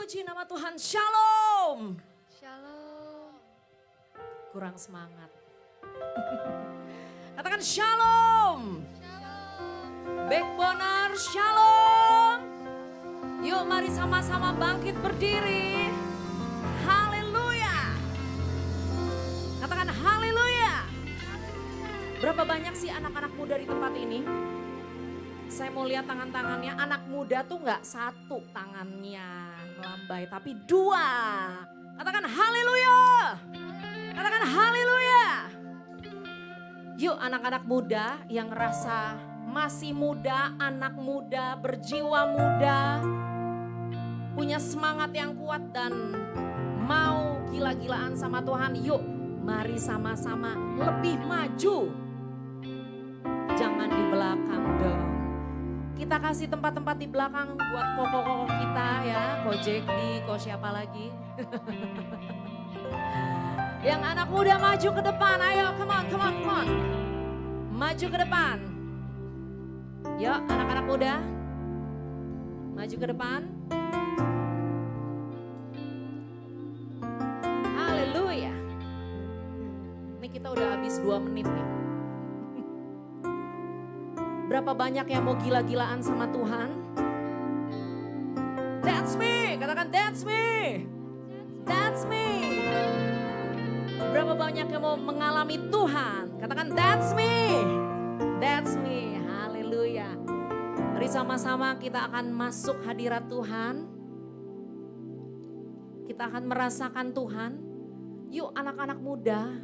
Puji nama Tuhan, Shalom. Shalom. Kurang semangat. Katakan Shalom. Backboner, Shalom. Yuk mari sama-sama bangkit berdiri. Haleluya. Katakan haleluya. Berapa banyak sih anak-anak muda di tempat ini? Saya mau lihat tangan-tangannya. Anak muda tuh gak satu tangannya melambai, tapi dua. Katakan haleluya. Katakan haleluya. Yuk anak-anak muda yang rasa masih muda, anak muda, berjiwa muda, punya semangat yang kuat dan mau gila-gilaan sama Tuhan. Yuk mari sama-sama lebih maju. Jangan di belakang dong. Kita kasih tempat-tempat di belakang buat koko-koko kita ya. Ko Jekdi, ko siapa lagi. Yang anak muda maju ke depan, ayo come on, come on, come on. Maju ke depan. Yuk anak-anak muda. Maju ke depan. Haleluya. Ini kita udah habis 2 menit nih. Berapa banyak yang mau gila-gilaan sama Tuhan? That's me, katakan that's me. That's me. Berapa banyak yang mau mengalami Tuhan? Katakan that's me. That's me, haleluya. Mari sama-sama kita akan masuk hadirat Tuhan. Kita akan merasakan Tuhan. Yuk anak-anak muda,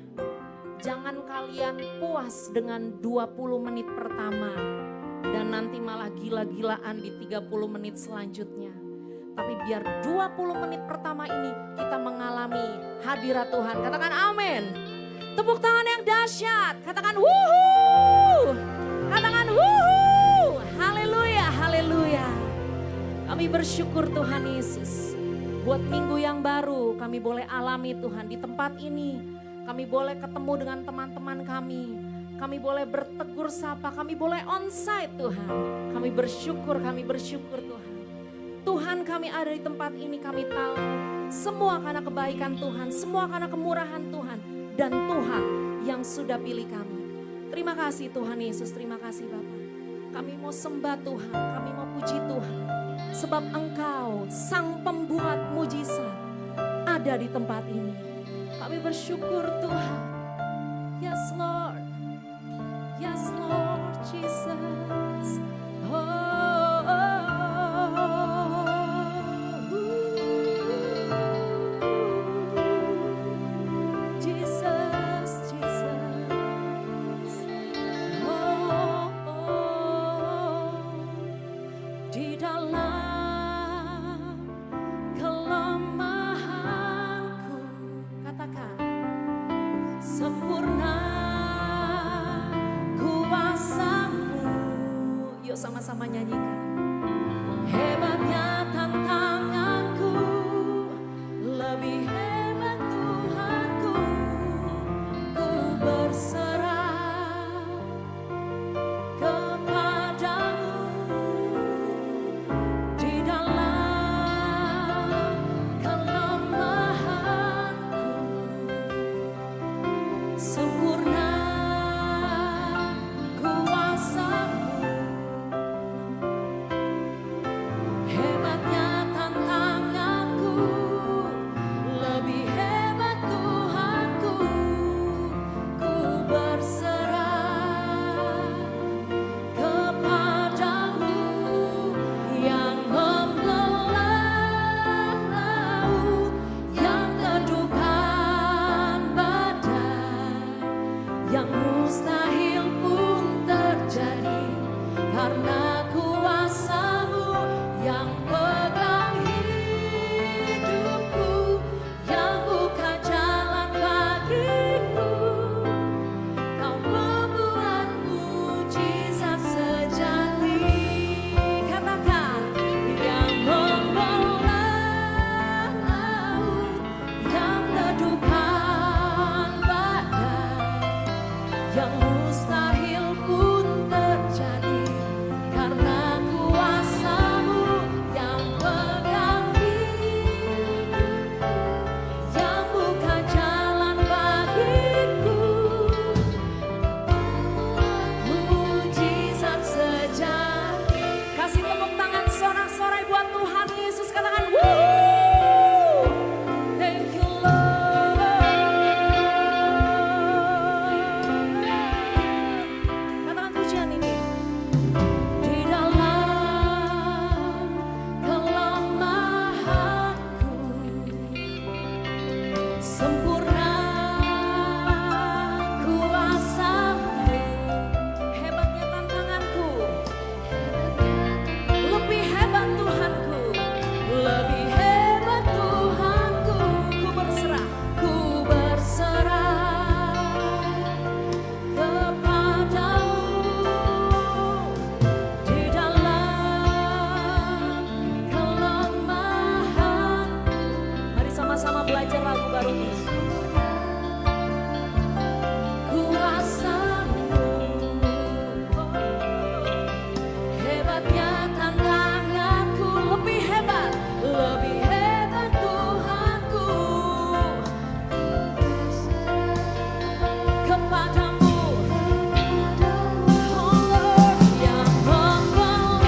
jangan kalian puas dengan 20 menit pertama. Dan nanti malah gila-gilaan di 30 menit selanjutnya. Tapi biar 20 menit pertama ini kita mengalami hadirat Tuhan. Katakan amin. Tepuk tangan yang dahsyat. Katakan wuhu. Katakan wuhu. Haleluya, haleluya. Kami bersyukur Tuhan Yesus. Buat minggu yang baru kami boleh alami Tuhan di tempat ini. Kami boleh ketemu dengan teman-teman kami. Kami boleh bertegur sapa, kami boleh onsite Tuhan. Kami bersyukur Tuhan. Tuhan kami ada di tempat ini, kami tahu semua karena kebaikan Tuhan, semua karena kemurahan Tuhan. Dan Tuhan yang sudah pilih kami. Terima kasih Tuhan Yesus, terima kasih Bapa. Kami mau sembah Tuhan, kami mau puji Tuhan. Sebab Engkau sang pembuat mujizat ada di tempat ini. Kami bersyukur Tuhan. Yes Lord. Yes Lord Jesus. Oh, Jesus, Jesus. Di dalam kelemahanku, katakan sempurna kuasa-Mu. Yuk sama-sama nyanyi belajar lagu baru ini. Kuasamu, hebatnya tantanganku, lebih hebat Tuhanku. Kepadamu, oh Lord, yang membelah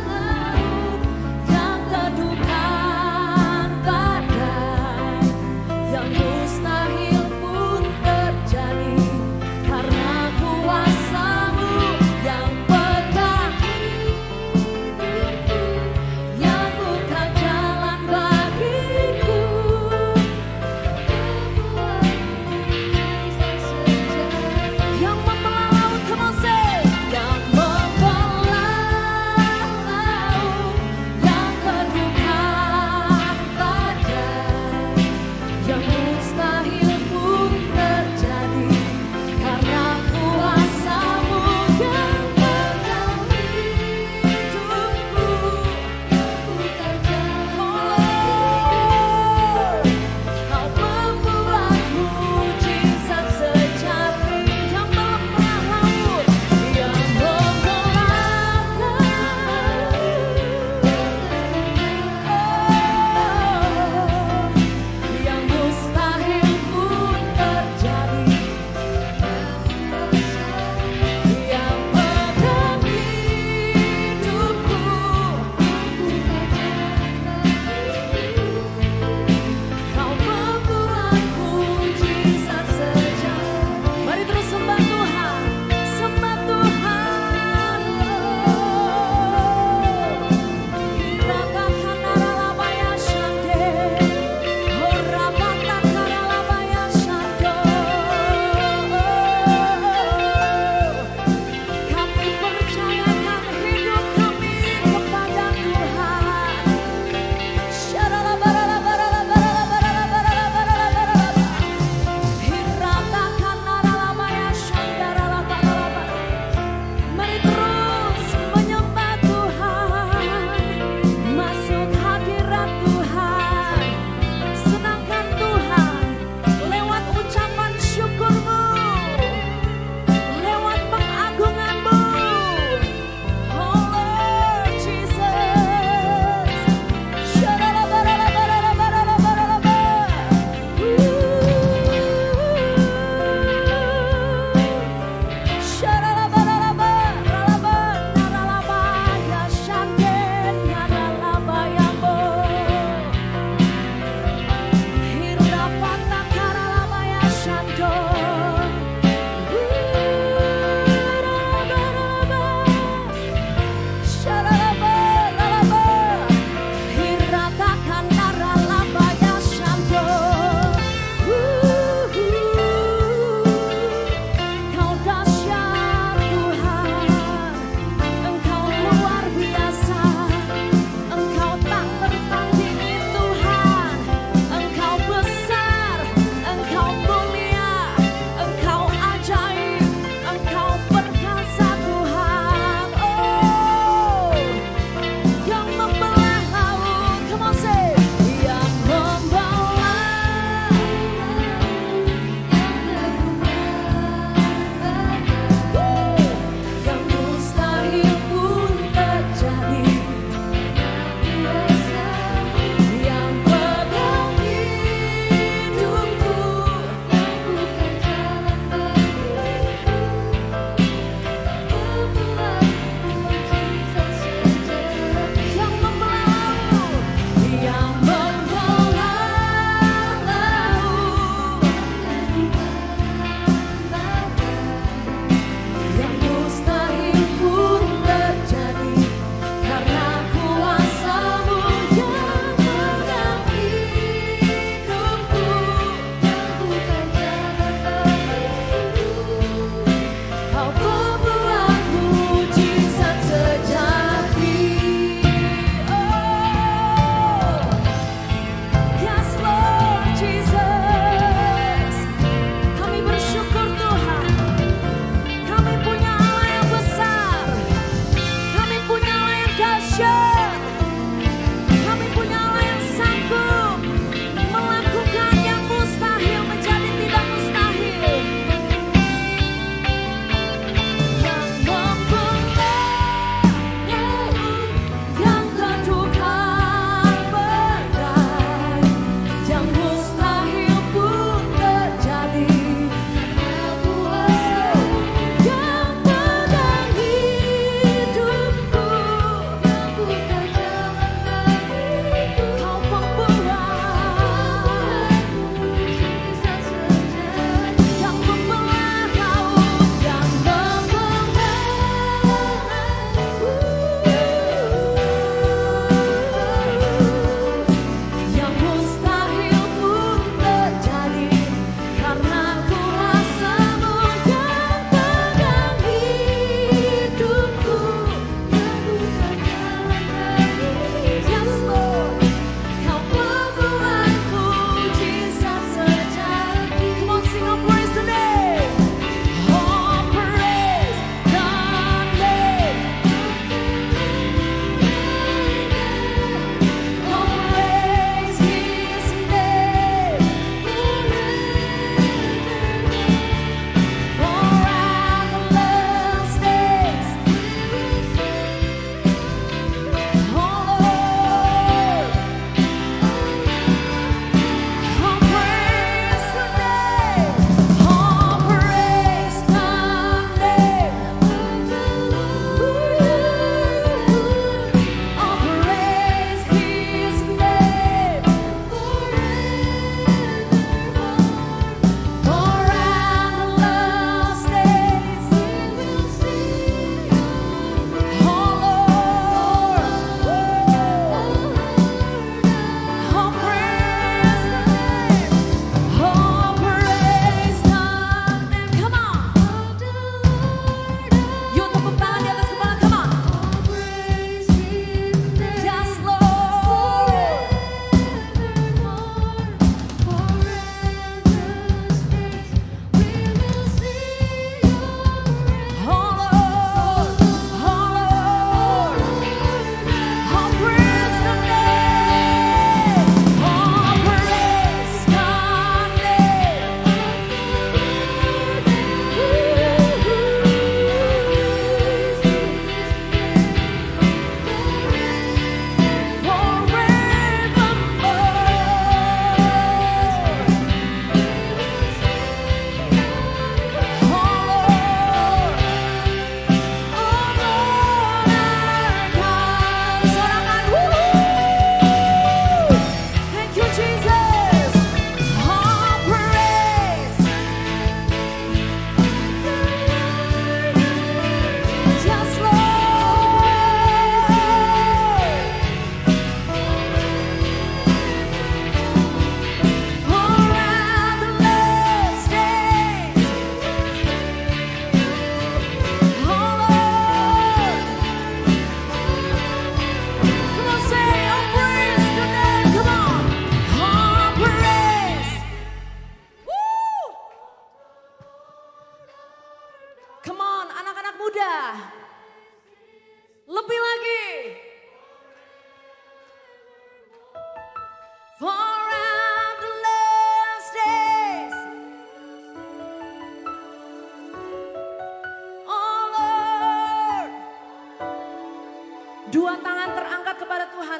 laut, yang teduhkan badai, yang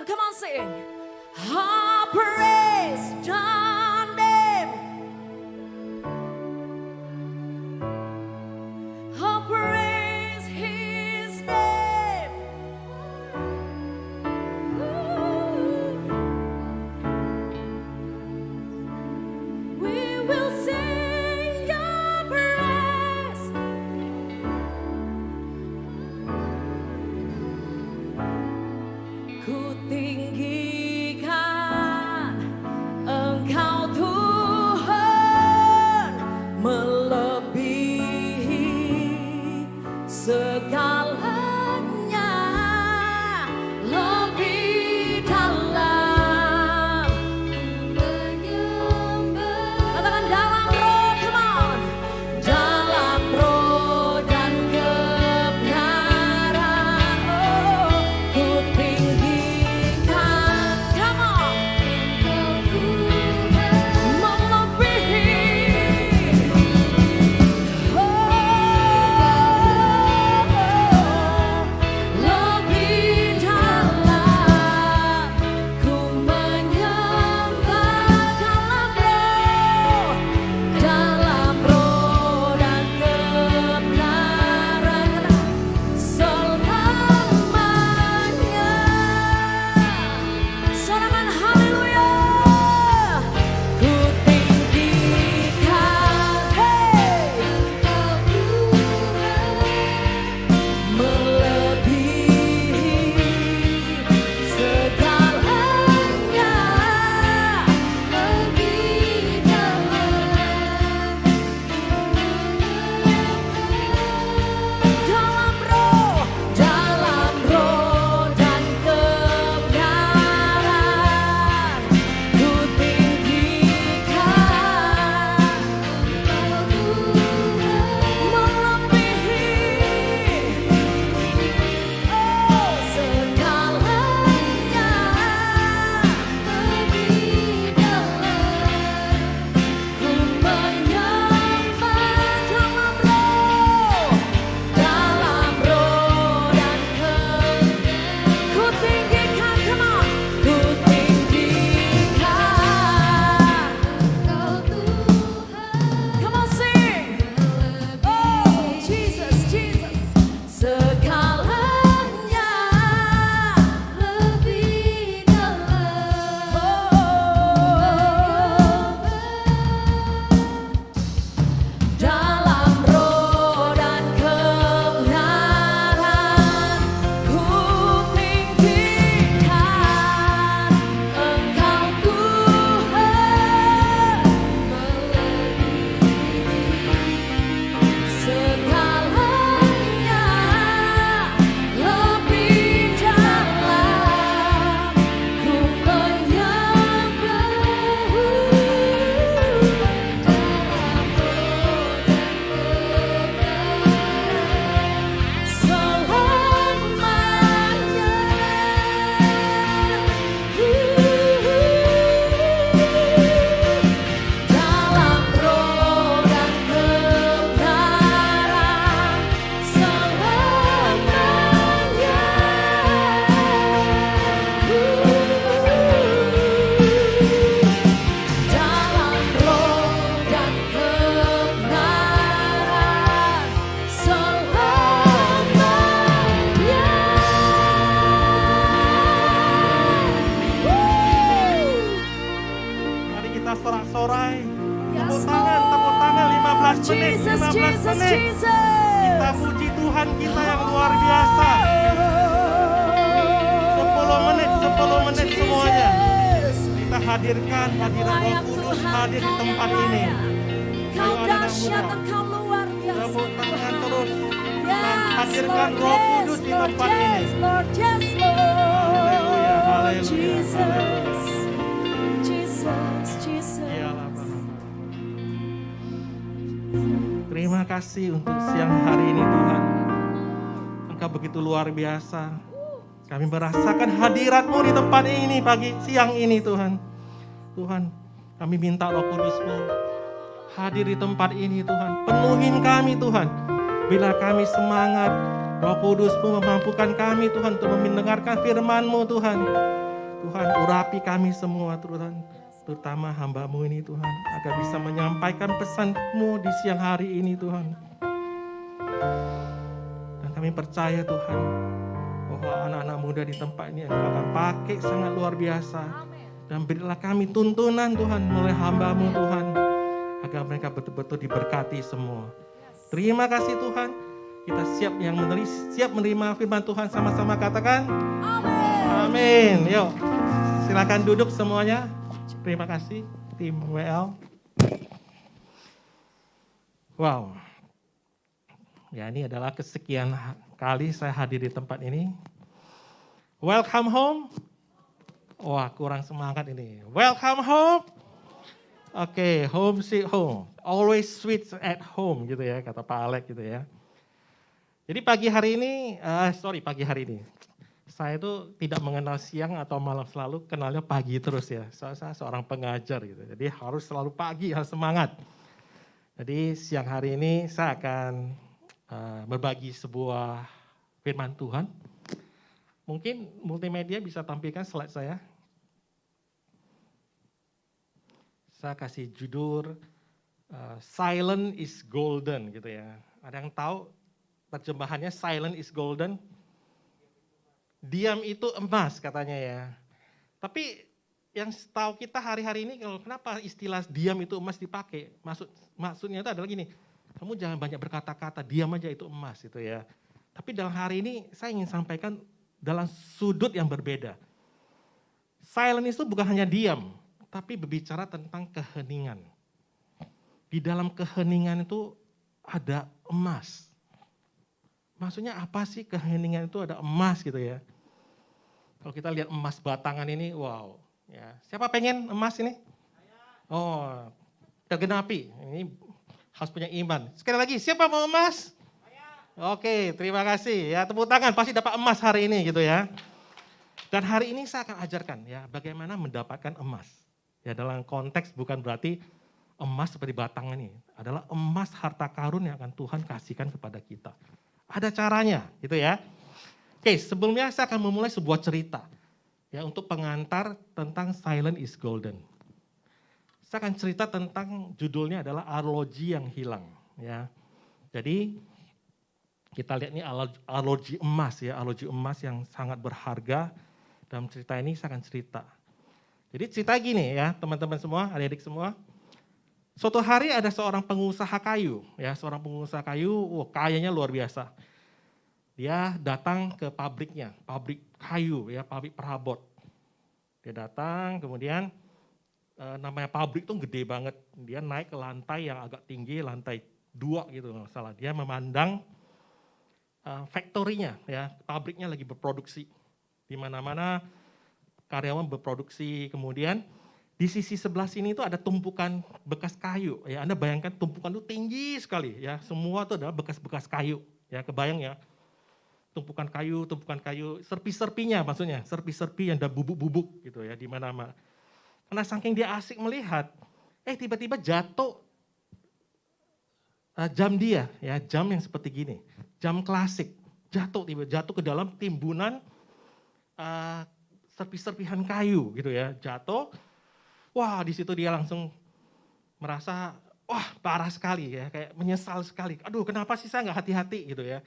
Come on, sing. I praise your name. I praise his name. We will sing your praise. Ku tinggikan Engkau Tuhan, melebihi segalanya, lebih dalam menyembah. Katakan dalam roh, come on. Dalam roh dan kebenaran, oh, ku tinggikan, come on, melebihi, oh, lebih dalam, ku menyembah dalam roh dan kebenaran selamanya. Sorakan haleluya. Ku tinggikan, hey, melebihi segalanya, lebih dalam roh dan kebenaran, ku tinggikan, melebihi, oh, segalanya, lebih dalam, ku menyembah dalam roh dan kebenaran. Ku tinggikan, come on, ku tinggikan Engkau Tuhan. Come on, sing. Oh, Jesus, Jesus. Segalanya, lebih dalam, dalam roh dan kebenaran, ku tinggikan Engkau Tuhan, melebihi segalanya, lebih dalam, ku menyembah dalam roh dan kebenaran selamanya. Dalam roh dan kebenaran selamanya. Dalam roh dan kebenaran selamanya. Mari kita sorak-sorai. Yes, Tepuk tangan 15 menit, Jesus, 15 Jesus, menit. Jesus. Kita puji Tuhan kita yang luar biasa. 10 menit semuanya. Kita hadirkan hadirat Roh Kudus hadir di tempat ini. Kau dahsyat, Engkau luar biasa. Tepuk tangan terus. Yes, Hadirkan Lord, Roh yes, Kudus di Lord, tempat yes, ini. Lord, yes, Lord. Haleluya, haleluya, Jesus, Jesus, Jesus. Iyalah, Bapak. Terima kasih untuk siang hari ini Tuhan. Engkau begitu luar biasa. Kami merasakan hadirat-Mu di tempat ini pagi siang ini Tuhan. Tuhan, kami minta Roh Kudus-Mu hadir di tempat ini Tuhan. Penuhin kami Tuhan. Bila kami semangat, Roh Kudus-Mu memampukan kami Tuhan untuk mendengarkan firman-Mu Tuhan. Tuhan, urapi kami semua Tuhan, terutama hamba-Mu ini Tuhan, agar bisa menyampaikan pesan-Mu di siang hari ini Tuhan. Dan kami percaya Tuhan, bahwa anak-anak muda di tempat ini Engkau akan pakai sangat luar biasa. Dan berilah kami tuntunan Tuhan melalui hamba-Mu Tuhan, agar mereka betul-betul diberkati semua. Terima kasih Tuhan, kita siap menerima firman Tuhan, sama-sama katakan amin. Yuk, silakan duduk semuanya. Terima kasih tim WL. Wow, ya ini adalah kesekian kali saya hadir di tempat ini. Welcome home. Wah, kurang semangat ini. Welcome home. Oke, home sweet home. Always sweet at home gitu ya, kata Pak Alek gitu ya. Jadi pagi hari ini, saya itu tidak mengenal siang atau malam, selalu kenalnya pagi terus ya. Saya seorang pengajar gitu, jadi harus selalu pagi, harus semangat. Jadi siang hari ini saya akan berbagi sebuah firman Tuhan. Mungkin multimedia bisa tampilkan slide saya. Saya kasih judul Silent is Golden gitu ya. Ada yang tahu terjemahannya silent is golden? Diam itu emas katanya ya. Tapi yang tahu kita hari-hari ini, kenapa istilah diam itu emas dipakai? Maksudnya itu adalah gini, kamu jangan banyak berkata-kata, diam aja itu emas gitu ya. Tapi dalam hari ini saya ingin sampaikan dalam sudut yang berbeda. Silent itu bukan hanya diam, tapi berbicara tentang keheningan. Di dalam keheningan itu ada emas. Maksudnya apa sih keheningan itu ada emas gitu ya. Kalau kita lihat emas batangan ini, wow. Ya. Siapa pengen emas ini? Oh, tergenapi. Ini harus punya iman. Sekali lagi, siapa mau emas? Oke, terima kasih. Ya, tepuk tangan, pasti dapat emas hari ini gitu ya. Dan hari ini saya akan ajarkan ya bagaimana mendapatkan emas. Ya, dalam konteks bukan berarti emas seperti batangan ini. Adalah emas harta karun yang akan Tuhan kasihkan kepada kita. Ada caranya gitu ya. Oke, sebelumnya saya akan memulai sebuah cerita. Ya, untuk pengantar tentang Silent is Golden. Saya akan cerita tentang judulnya adalah arloji yang hilang. Ya, jadi kita lihat ini arloji emas ya, arloji emas yang sangat berharga. Dalam cerita ini saya akan cerita. Jadi cerita gini ya, teman-teman semua, adik-adik semua. Suatu hari ada seorang pengusaha kayu, ya, seorang pengusaha kayu, kayanya luar biasa. Dia datang ke pabriknya, pabrik kayu ya, pabrik perabot. Dia datang, kemudian namanya pabrik itu gede banget. Dia naik ke lantai yang agak tinggi, lantai 2 gitu, nggak salah. Dia memandang factory-nya, ya, pabriknya lagi berproduksi. Di mana-mana karyawan berproduksi, kemudian di sisi sebelah sini itu ada tumpukan bekas kayu. Ya, Anda bayangkan tumpukan itu tinggi sekali, ya, semua itu adalah bekas-bekas kayu. Ya, kebayang ya, tumpukan kayu, serpi-serpinya maksudnya, serpi-serpi yang ada bubuk-bubuk gitu ya, di mana-mana. Karena saking dia asik melihat, tiba-tiba jatuh jam dia, ya, jam yang seperti gini, jam klasik, jatuh ke dalam timbunan serpi-serpihan kayu gitu ya, jatuh. Wah, di situ dia langsung merasa, wah, parah sekali ya, kayak menyesal sekali. Aduh, kenapa sih saya nggak hati-hati gitu ya?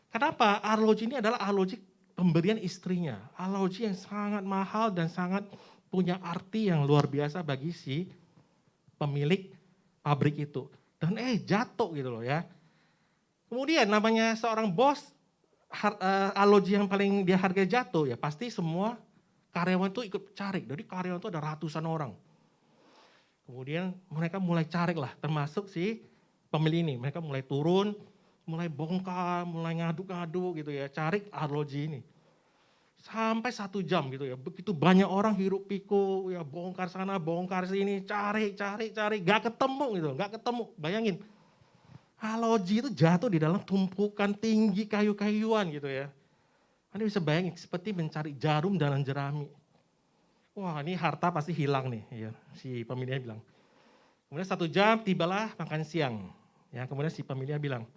Kenapa? Arloji ini adalah arloji pemberian istrinya, arloji yang sangat mahal dan sangat punya arti yang luar biasa bagi si pemilik pabrik itu. Dan jatuh gitu loh ya. Kemudian namanya seorang bos, arloji yang paling dia hargai jatuh ya pasti semua karyawan itu ikut cari. Jadi karyawan itu ada ratusan orang. Kemudian mereka mulai cari lah, termasuk si pemilik ini. Mereka mulai turun, mulai bongkar, mulai ngaduk-ngaduk gitu ya, cari arloji ini. Sampai 1 jam gitu ya, begitu banyak orang hiruk pikuk, ya bongkar sana, bongkar sini, cari, gak ketemu gitu, gak ketemu. Bayangin, arloji itu jatuh di dalam tumpukan tinggi kayu-kayuan gitu ya. Anda bisa bayangin seperti mencari jarum dalam jerami. Wah, ini harta pasti hilang nih, ya, si pemiliknya bilang. Kemudian 1 jam tibalah makan siang. Ya, kemudian si pemiliknya bilang,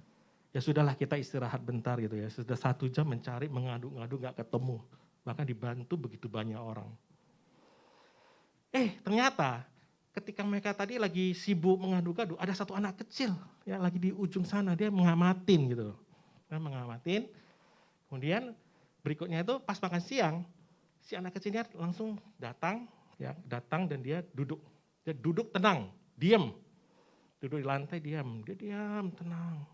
ya sudahlah kita istirahat bentar gitu ya. Sudah 1 jam mencari, mengaduk-ngaduk gak ketemu. bahkan dibantu begitu banyak orang. Ternyata ketika mereka tadi lagi sibuk mengadu-gadu, ada satu anak kecil ya lagi di ujung sana, dia mengamatin gitu. Dia mengamatin, kemudian berikutnya itu pas makan siang, si anak kecilnya langsung datang dan dia duduk. Dia duduk tenang, diam. Duduk di lantai diam, dia diam, tenang.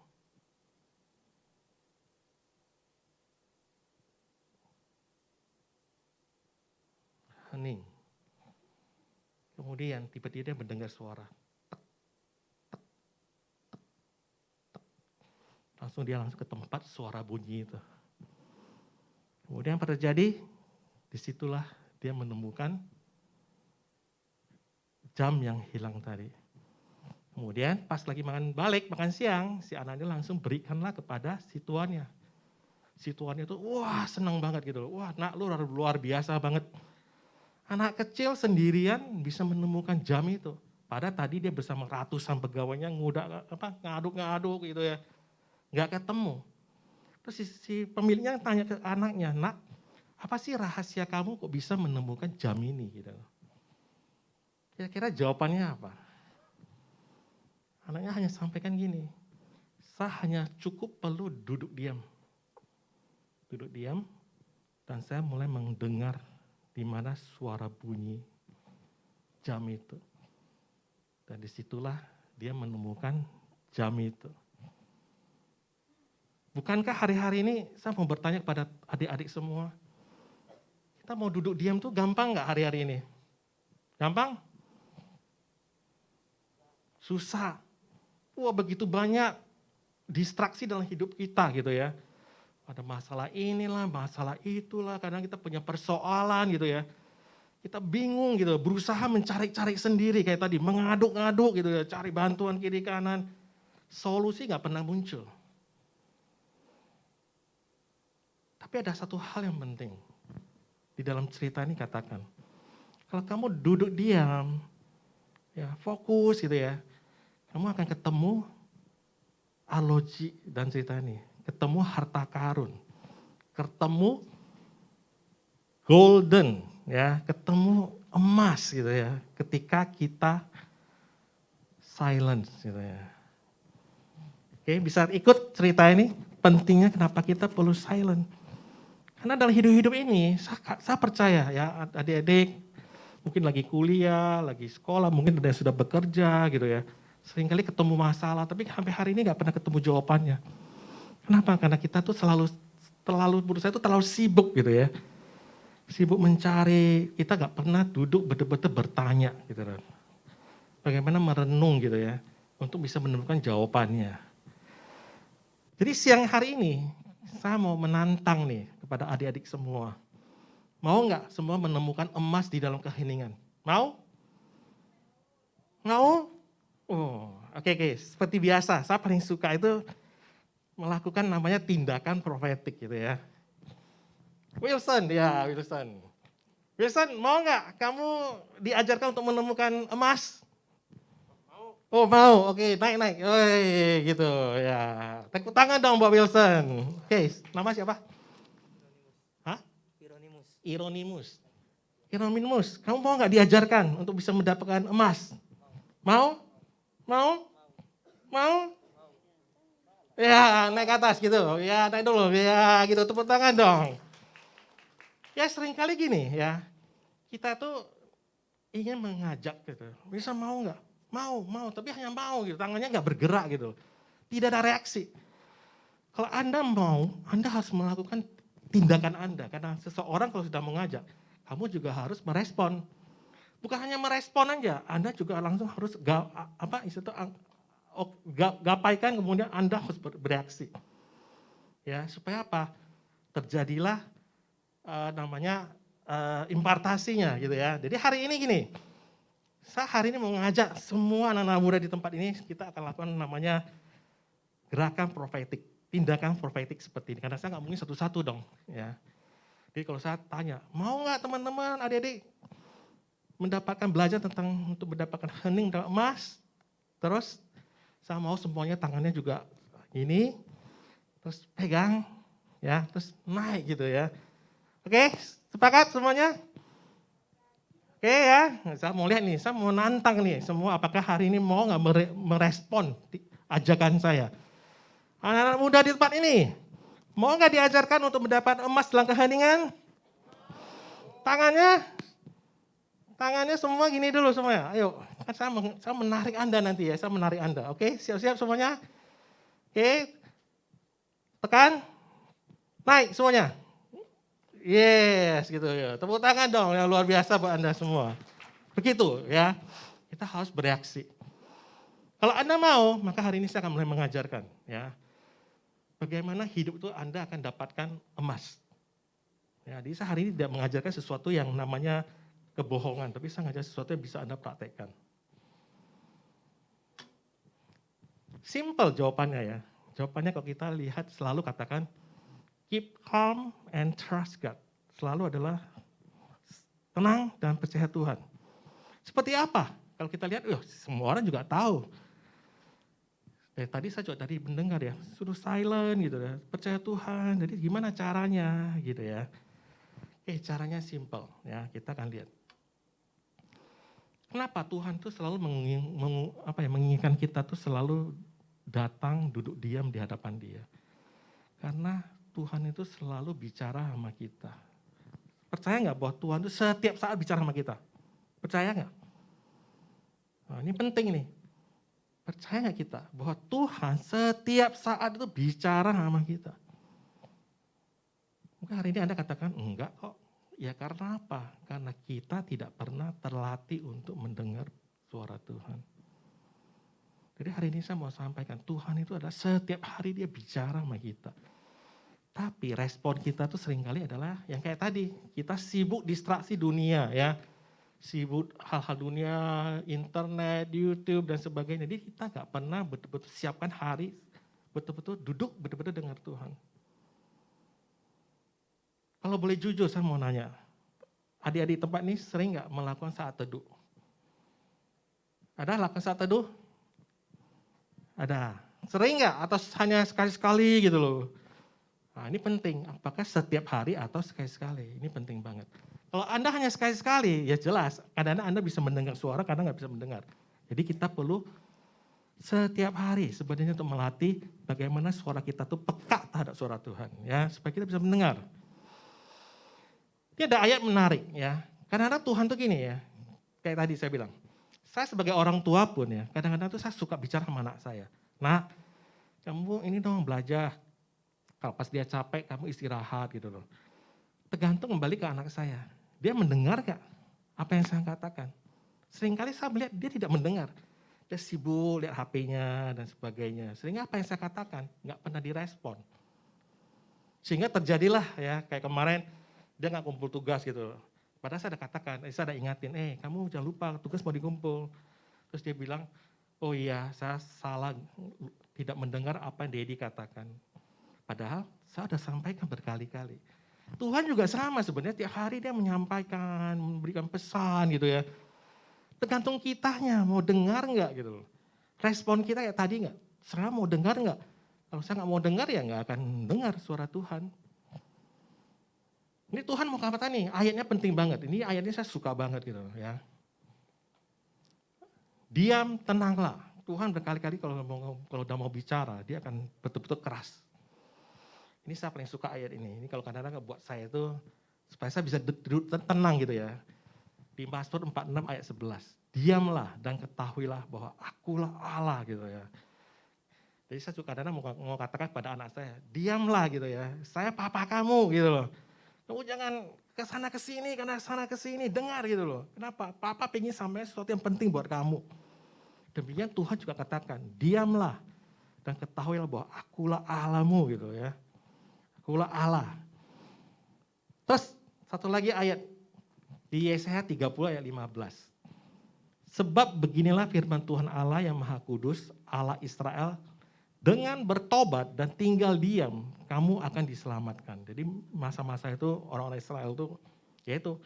Hening. Kemudian tiba-tiba dia mendengar suara. Tek, tek, tek, tek. Langsung dia langsung ke tempat suara bunyi itu. Kemudian apa terjadi? Disitulah dia menemukan jam yang hilang tadi. Kemudian pas lagi makan siang, si anaknya langsung berikanlah kepada si tuannya. Si tuannya itu wah senang banget gitu. Wah nak lu luar biasa banget. Anak kecil sendirian bisa menemukan jam itu. Padahal tadi dia bersama ratusan pegawainya ngaduk-ngaduk gitu ya. Nggak ketemu. Terus si pemiliknya tanya ke anaknya, nak apa sih rahasia kamu kok bisa menemukan jam ini? Gitu. Kira-kira jawabannya apa? Anaknya hanya sampaikan gini, saya hanya cukup perlu duduk diam. Duduk diam dan saya mulai mendengar di mana suara bunyi jam itu. Dan disitulah dia menemukan jam itu. Bukankah hari-hari ini saya mau bertanya kepada adik-adik semua, kita mau duduk diam tuh gampang nggak hari-hari ini? Gampang? Susah. Wah begitu banyak distraksi dalam hidup kita gitu ya. Ada masalah inilah, masalah itulah, kadang kita punya persoalan gitu ya. Kita bingung gitu, berusaha mencari-cari sendiri kayak tadi, mengaduk-ngaduk gitu ya, cari bantuan kiri kanan. Solusi nggak pernah muncul. Tapi ada satu hal yang penting. Di dalam cerita ini katakan, kalau kamu duduk diam, ya fokus gitu ya, kamu akan ketemu analogi dan cerita ini. Ketemu harta karun, ketemu golden, ya, ketemu emas gitu ya. Ketika kita silence gitu ya. Oke, bisa ikut cerita ini. Pentingnya kenapa kita perlu silent. Karena dalam hidup-hidup ini, saya percaya ya adik-adik mungkin lagi kuliah, lagi sekolah, mungkin ada yang sudah bekerja gitu ya. Seringkali ketemu masalah, tapi sampai hari ini nggak pernah ketemu jawabannya. Kenapa? Karena kita tuh menurut saya tuh terlalu sibuk gitu ya. Sibuk mencari, kita nggak pernah duduk betul-betul bertanya gitu kan. Bagaimana merenung gitu ya, untuk bisa menemukan jawabannya. Jadi siang hari ini, saya mau menantang nih kepada adik-adik semua. Mau nggak semua menemukan emas di dalam keheningan? Mau? Mau? Oh, oke. Seperti biasa, saya paling suka itu melakukan namanya tindakan profetik gitu ya. Wilson, Wilson, mau nggak kamu diajarkan untuk menemukan emas? Oh mau, oke, naik. Gitu ya. Tepuk tangan dong buat Wilson. Oke, nama siapa? Hah? Ironimus. Kamu mau nggak diajarkan untuk bisa mendapatkan emas? Mau? Ya, naik ke atas gitu. Ya, naik dulu. Ya, gitu. Tepuk tangan dong. Ya, seringkali gini ya. Kita tuh ingin mengajak gitu. Bisa mau nggak? Mau. Tapi hanya mau gitu. Tangannya nggak bergerak gitu. Tidak ada reaksi. Kalau Anda mau, Anda harus melakukan tindakan Anda. Karena seseorang kalau sudah mengajak, kamu juga harus merespon. Bukan hanya merespon aja, Anda juga langsung harus gapaikan, kemudian Anda harus bereaksi. Ya, supaya apa? Terjadilah impartasinya gitu ya. Jadi hari ini gini, saya hari ini mau ngajak semua anak-anak muda di tempat ini, kita akan lakukan namanya gerakan profetik, tindakan profetik seperti ini. Karena saya nggak mungkin satu-satu dong. Ya. Jadi kalau saya tanya, mau nggak teman-teman, adik-adik belajar untuk mendapatkan hening, mendapatkan emas, terus saya mau semuanya tangannya juga ini, terus pegang, ya, terus naik gitu ya. Oke, sepakat semuanya? Oke ya, saya mau lihat nih, saya mau nantang nih semua apakah hari ini mau nggak merespon ajakan saya. Anak-anak muda di tempat ini, mau nggak diajarkan untuk mendapat emas dalam keheningan? Tangannya semua gini dulu semuanya. Ayo, kan saya menarik Anda nanti ya, saya menarik Anda. Oke, siap-siap semuanya? Oke, tekan, naik semuanya. Yes, gitu ya. Tepuk tangan dong yang luar biasa buat Anda semua. Begitu ya, kita harus bereaksi. Kalau Anda mau, maka hari ini saya akan mulai mengajarkan ya. Bagaimana hidup itu Anda akan dapatkan emas. Ya, jadi saya hari ini tidak mengajarkan sesuatu yang namanya kebohongan, tapi saya mengajar sesuatu yang bisa Anda praktekkan. Simple jawabannya ya. Jawabannya kalau kita lihat selalu katakan, keep calm and trust God. Selalu adalah tenang dan percaya Tuhan. Seperti apa? Kalau kita lihat, semua orang juga tahu. Tadi saya juga tadi mendengar ya, suruh silent gitu ya, percaya Tuhan. Jadi gimana caranya gitu ya? Caranya simple ya, kita akan lihat. Kenapa Tuhan tuh selalu menginginkan kita tuh selalu datang duduk diam di hadapan Dia? Karena Tuhan itu selalu bicara sama kita. Percaya nggak bahwa Tuhan itu setiap saat bicara sama kita? Percaya nggak? Nah, ini penting nih. Percaya nggak kita bahwa Tuhan setiap saat itu bicara sama kita? Mungkin hari ini Anda katakan, enggak kok. Ya karena apa? Karena kita tidak pernah terlatih untuk mendengar suara Tuhan. Jadi hari ini saya mau sampaikan, Tuhan itu adalah setiap hari Dia bicara sama kita. Tapi respon kita tuh seringkali adalah yang kayak tadi, kita sibuk distraksi dunia ya. Sibuk hal-hal dunia, internet, YouTube dan sebagainya. Jadi kita gak pernah betul-betul siapkan hari, betul-betul duduk, betul-betul dengar Tuhan. Kalau boleh jujur saya mau nanya, adik-adik tempat ini sering gak melakukan saat teduh? Ada lakukan saat teduh? Ada. Sering gak? Atau hanya sekali-sekali gitu loh? Nah ini penting, apakah setiap hari atau sekali-sekali? Ini penting banget. Kalau Anda hanya sekali-sekali, ya jelas, kadang-kadang Anda bisa mendengar suara, kadang nggak bisa mendengar. Jadi kita perlu setiap hari sebenarnya untuk melatih bagaimana suara kita tuh peka terhadap suara Tuhan, ya supaya kita bisa mendengar. Ini ada ayat menarik, ya. Kadang-kadang Tuhan tuh gini ya, kayak tadi saya bilang, saya sebagai orang tua pun ya, kadang-kadang tuh saya suka bicara sama anak saya. Nah, kamu ini dong belajar. Kalau pas dia capek, kamu istirahat gitu loh. Tergantung kembali ke anak saya. Dia mendengar gak apa yang saya katakan? Seringkali saya melihat dia tidak mendengar. Dia sibuk lihat HP-nya dan sebagainya. Sehingga apa yang saya katakan gak pernah direspon. Sehingga terjadilah ya kayak kemarin dia gak kumpul tugas gitu loh. Padahal saya ada katakan, saya ada ingatin, kamu jangan lupa tugas mau dikumpul. Terus dia bilang, oh iya saya salah tidak mendengar apa yang Dedi katakan. Padahal saya sudah sampaikan berkali-kali. Tuhan juga sama sebenarnya tiap hari Dia menyampaikan, memberikan pesan gitu ya. Tergantung kitanya mau dengar enggak gitu loh. Respon kita kayak tadi enggak? Serah mau dengar enggak? Kalau saya enggak mau dengar ya enggak akan dengar suara Tuhan. Ini Tuhan mau kata nih, ayatnya penting banget. Ini ayatnya saya suka banget gitu ya. Diam, tenanglah. Tuhan berkali-kali kalau udah mau bicara, Dia akan betul-betul keras. Ini saya paling suka ayat ini. Ini kalau kadang-kadang buat saya itu supaya saya bisa tenang gitu ya. Di Mazmur 46 ayat 11. Diamlah dan ketahuilah bahwa akulah Allah gitu ya. Jadi saya suka kadang-kadang mau katakan pada anak saya, diamlah gitu ya. Saya papa kamu gitu loh. Kamu jangan kesana kesini karena sana kesini, dengar gitu loh. Kenapa? Papa pengen sampaikan sesuatu yang penting buat kamu. Demikian Tuhan juga katakan, diamlah dan ketahuilah bahwa akulah Allahmu gitu ya. Akulah Allah. Terus satu lagi ayat di Yesaya 30 ayat 15. Sebab beginilah firman Tuhan Allah yang Maha Kudus, Allah Israel, dengan bertobat dan tinggal diam, kamu akan diselamatkan. Jadi masa-masa itu orang-orang Israel itu yaitu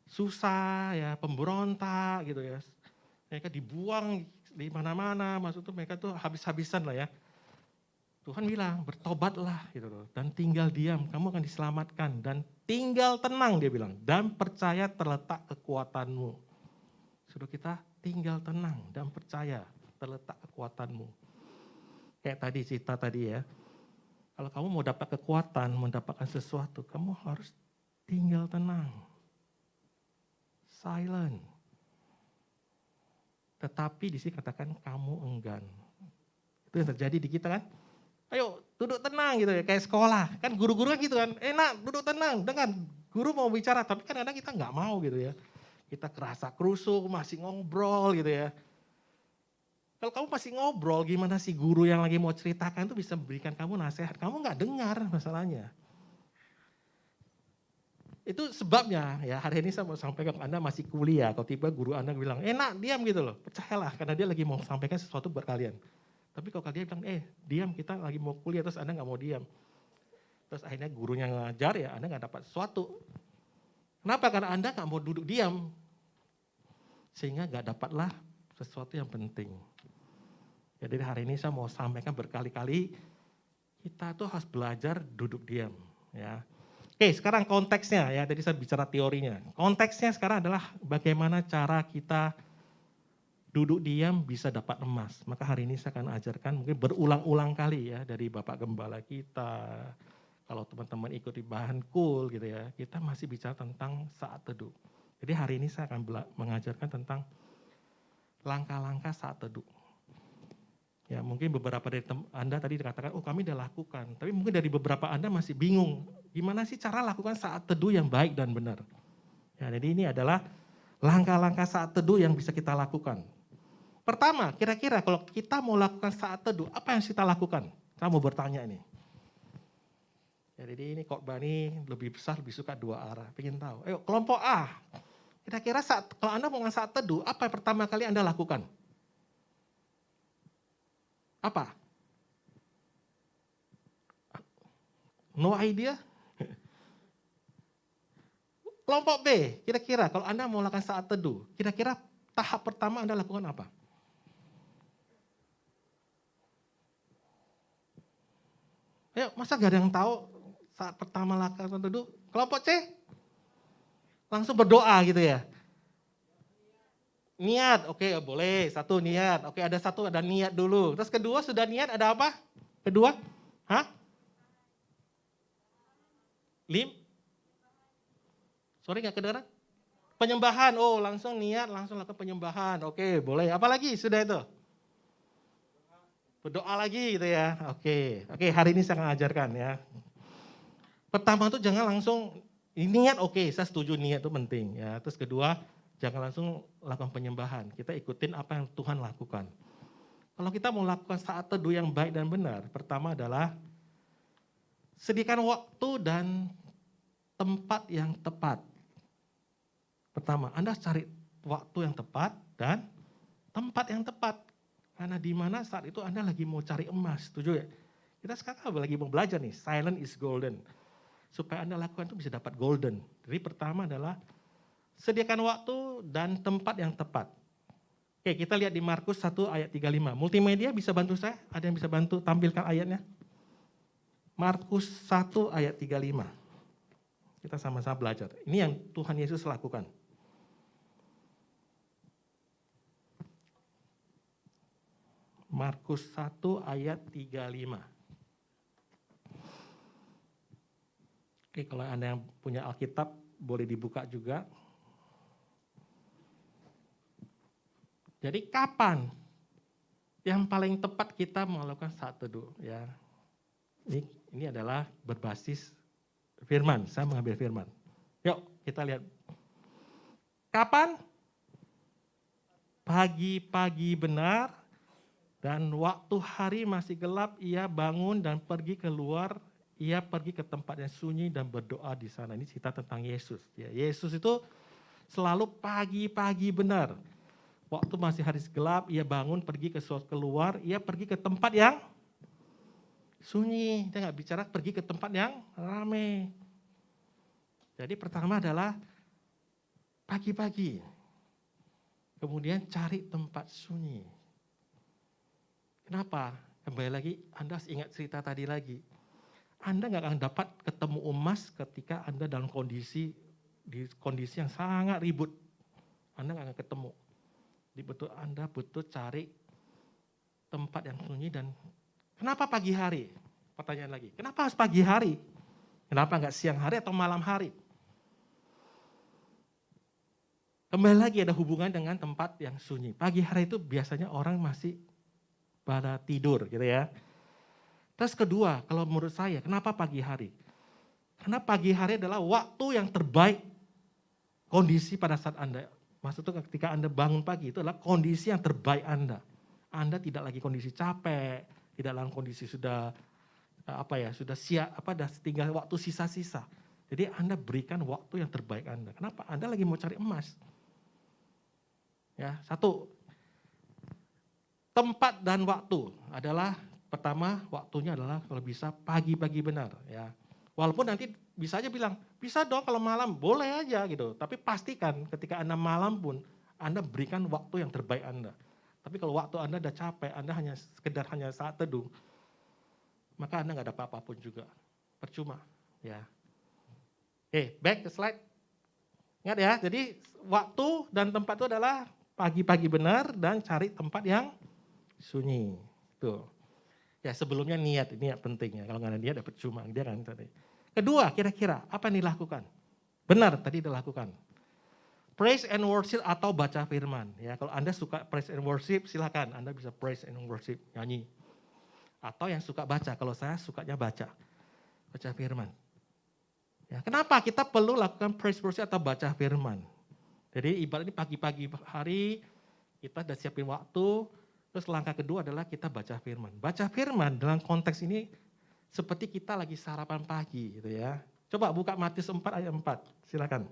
susah ya, pemberontak gitu ya. Mereka dibuang di mana-mana, maksud itu mereka tuh habis-habisan lah ya. Tuhan bilang bertobatlah gitu loh dan tinggal diam, kamu akan diselamatkan dan tinggal tenang dia bilang, dan percaya terletak kekuatanmu. Suruh kita tinggal tenang dan percaya terletak kekuatanmu. Kayak tadi cerita tadi ya, kalau kamu mau dapat kekuatan, mendapatkan sesuatu, kamu harus tinggal tenang. Silent. Tetapi di sini katakan kamu enggan. Itu yang terjadi di kita kan. Ayo duduk tenang gitu ya, kayak sekolah. Kan guru-guru kan gitu kan, enak duduk tenang. Dengan guru mau bicara, tapi kan kadang kita nggak mau gitu ya. Kita kerasa kerusuk, masih ngobrol gitu ya. Kalau kamu masih ngobrol, gimana sih guru yang lagi mau ceritakan itu bisa memberikan kamu nasihat. Kamu nggak dengar masalahnya. Itu sebabnya ya hari ini saya mau sampaikan ke Anda masih kuliah. Kalau tiba guru Anda bilang, enak diam gitu loh. Percayalah karena dia lagi mau sampaikan sesuatu buat kalian. Tapi kalau kalian bilang, diam kita lagi mau kuliah terus Anda nggak mau diam. Terus akhirnya gurunya ngajar ya Anda nggak dapat sesuatu. Kenapa? Karena Anda nggak mau duduk diam. Sehingga nggak dapatlah sesuatu yang penting. Jadi hari ini saya mau sampaikan berkali-kali, kita tuh harus belajar duduk diam. Ya. Oke, sekarang konteksnya ya, tadi saya bicara teorinya. Konteksnya sekarang adalah bagaimana cara kita duduk diam bisa dapat emas. Maka hari ini saya akan ajarkan mungkin berulang-ulang kali ya dari Bapak Gembala kita. Kalau teman-teman ikuti bahan cool gitu ya, kita masih bicara tentang saat teduh. Jadi hari ini saya akan mengajarkan tentang langkah-langkah saat teduh. Ya mungkin beberapa dari Anda tadi dikatakan, kami udah lakukan. Tapi mungkin dari beberapa Anda masih bingung, gimana sih cara lakukan saat teduh yang baik dan benar. Ya, jadi ini adalah langkah-langkah saat teduh yang bisa kita lakukan. Pertama, kira-kira kalau kita mau lakukan saat teduh, apa yang kita lakukan? Saya mau bertanya ini. Ya, jadi ini khotbah ini lebih besar, lebih suka dua arah. Pengen tahu. Ayo kelompok A, kira-kira kalau Anda mau saat teduh, apa yang pertama kali Anda lakukan? Apa? No idea? Kelompok B, kira-kira kalau Anda mau lakukan saat teduh, kira-kira tahap pertama Anda lakukan apa? Ayo, masa gak ada yang tahu saat pertama lakukan saat teduh? Kelompok C, langsung berdoa gitu ya. Niat, oke boleh, satu niat. Oke ada niat dulu. Terus kedua sudah niat ada apa? Kedua? Sorry gak kedengeran? Penyembahan, langsung niat, langsung lakukan penyembahan. Oke boleh, apa lagi sudah itu? Berdoa lagi gitu ya. Oke hari ini saya akan ajarkan ya. Pertama tuh jangan langsung, niat saya setuju niat itu penting ya. Terus kedua, jangan langsung lakukan penyembahan. Kita ikutin apa yang Tuhan lakukan. Kalau kita mau lakukan saat teduh yang baik dan benar, pertama adalah sediakan waktu dan tempat yang tepat. Pertama, Anda cari waktu yang tepat dan tempat yang tepat. Karena di mana saat itu Anda lagi mau cari emas, setuju ya? Kita sekarang lagi mau belajar nih, silent is golden. Supaya Anda lakukan itu bisa dapat golden. Jadi pertama adalah sediakan waktu dan tempat yang tepat. Oke, kita lihat di Markus 1 ayat 35. Multimedia bisa bantu saya? Ada yang bisa bantu tampilkan ayatnya? Markus 1 ayat 35. Kita sama-sama belajar. Ini yang Tuhan Yesus lakukan. Markus 1 ayat 35. Oke, kalau Anda yang punya Alkitab boleh dibuka juga. Jadi kapan yang paling tepat kita melakukan saat teduh ya? Ini adalah berbasis firman. Saya mengambil firman. Yuk kita lihat. Kapan? Pagi-pagi benar dan waktu hari masih gelap ia bangun dan pergi keluar. Ia pergi ke tempat yang sunyi dan berdoa di sana. Ini cerita tentang Yesus. Ya, Yesus itu selalu pagi-pagi benar. Waktu masih hari gelap, ia bangun, pergi keluar, ia pergi ke tempat yang sunyi. Dia nggak bicara pergi ke tempat yang ramai. Jadi pertama adalah pagi-pagi. Kemudian cari tempat sunyi. Kenapa? Kembali lagi, Anda harus ingat cerita tadi lagi. Anda nggak akan dapat ketemu emas ketika Anda dalam di kondisi yang sangat ribut. Anda nggak akan ketemu. Anda butuh cari tempat yang sunyi. Dan kenapa pagi hari? Pertanyaan lagi, kenapa harus pagi hari? Kenapa nggak siang hari atau malam hari? Kembali lagi ada hubungan dengan tempat yang sunyi. Pagi hari itu biasanya orang masih pada tidur gitu ya. Terus kedua, kalau menurut saya, kenapa pagi hari? Karena pagi hari adalah waktu yang terbaik kondisi pada saat Anda. Maksudnya ketika Anda bangun pagi itu adalah kondisi yang terbaik Anda. Anda tidak lagi kondisi capek, tidak dalam kondisi sudah sudah siap, tinggal waktu sisa-sisa. Jadi Anda berikan waktu yang terbaik Anda. Kenapa? Anda lagi mau cari emas. Ya, satu, tempat dan waktu adalah pertama, waktunya adalah kalau bisa pagi-pagi benar ya. Walaupun nanti bisa aja bilang, bisa dong kalau malam, boleh aja gitu. Tapi pastikan ketika Anda malam pun, Anda berikan waktu yang terbaik Anda. Tapi kalau waktu Anda udah capek, Anda hanya saat teduh, maka Anda nggak dapat apapun juga. Percuma ya. Oke, back ke slide. Ingat ya, jadi waktu dan tempat itu adalah pagi-pagi benar dan cari tempat yang sunyi. Tuh. Ya sebelumnya niat, ini yang penting ya. Kalau nggak ada niat dapat cuma dia kan tadi. Kedua, kira-kira apa yang dilakukan? Benar tadi dilakukan. Praise and worship atau baca firman. Ya, kalau Anda suka praise and worship, silakan Anda bisa praise and worship, nyanyi. Atau yang suka baca, kalau saya sukanya baca firman. Ya, kenapa kita perlu lakukan praise worship atau baca firman? Jadi ibaratnya pagi-pagi hari kita udah siapin waktu, terus langkah kedua adalah kita baca firman. Baca firman dalam konteks ini seperti kita lagi sarapan pagi gitu ya. Coba buka Matius 4 ayat 4, silakan.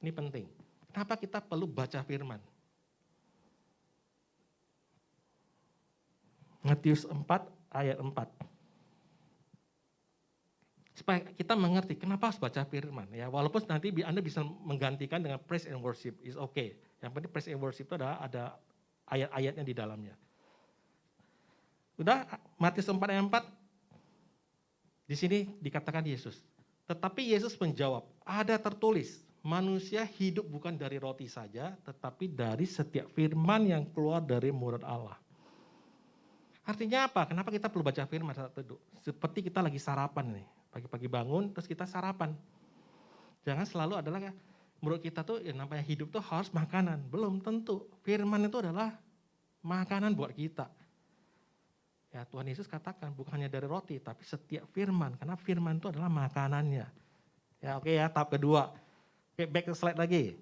Ini penting. Kenapa kita perlu baca firman? Matius 4 ayat 4. Supaya kita mengerti kenapa harus baca firman ya. Walaupun nanti Anda bisa menggantikan dengan praise and worship, is okay. Yang penting praise and worship itu ada ayat-ayatnya di dalamnya. Udah Matius 4 ayat 4. Di sini dikatakan Yesus. Tetapi Yesus menjawab, ada tertulis, manusia hidup bukan dari roti saja, tetapi dari setiap firman yang keluar dari mulut Allah. Artinya apa? Kenapa kita perlu baca firman saat teduh? Seperti kita lagi sarapan nih. Pagi-pagi bangun, terus kita sarapan. Jangan selalu adalah menurut kita tuh yang namanya hidup tuh harus makanan. Belum tentu. Firman itu adalah makanan buat kita. Ya Tuhan Yesus katakan bukan hanya dari roti, tapi setiap firman. Karena firman itu adalah makanannya. Ya oke ya, tahap kedua. Oke, back ke slide lagi.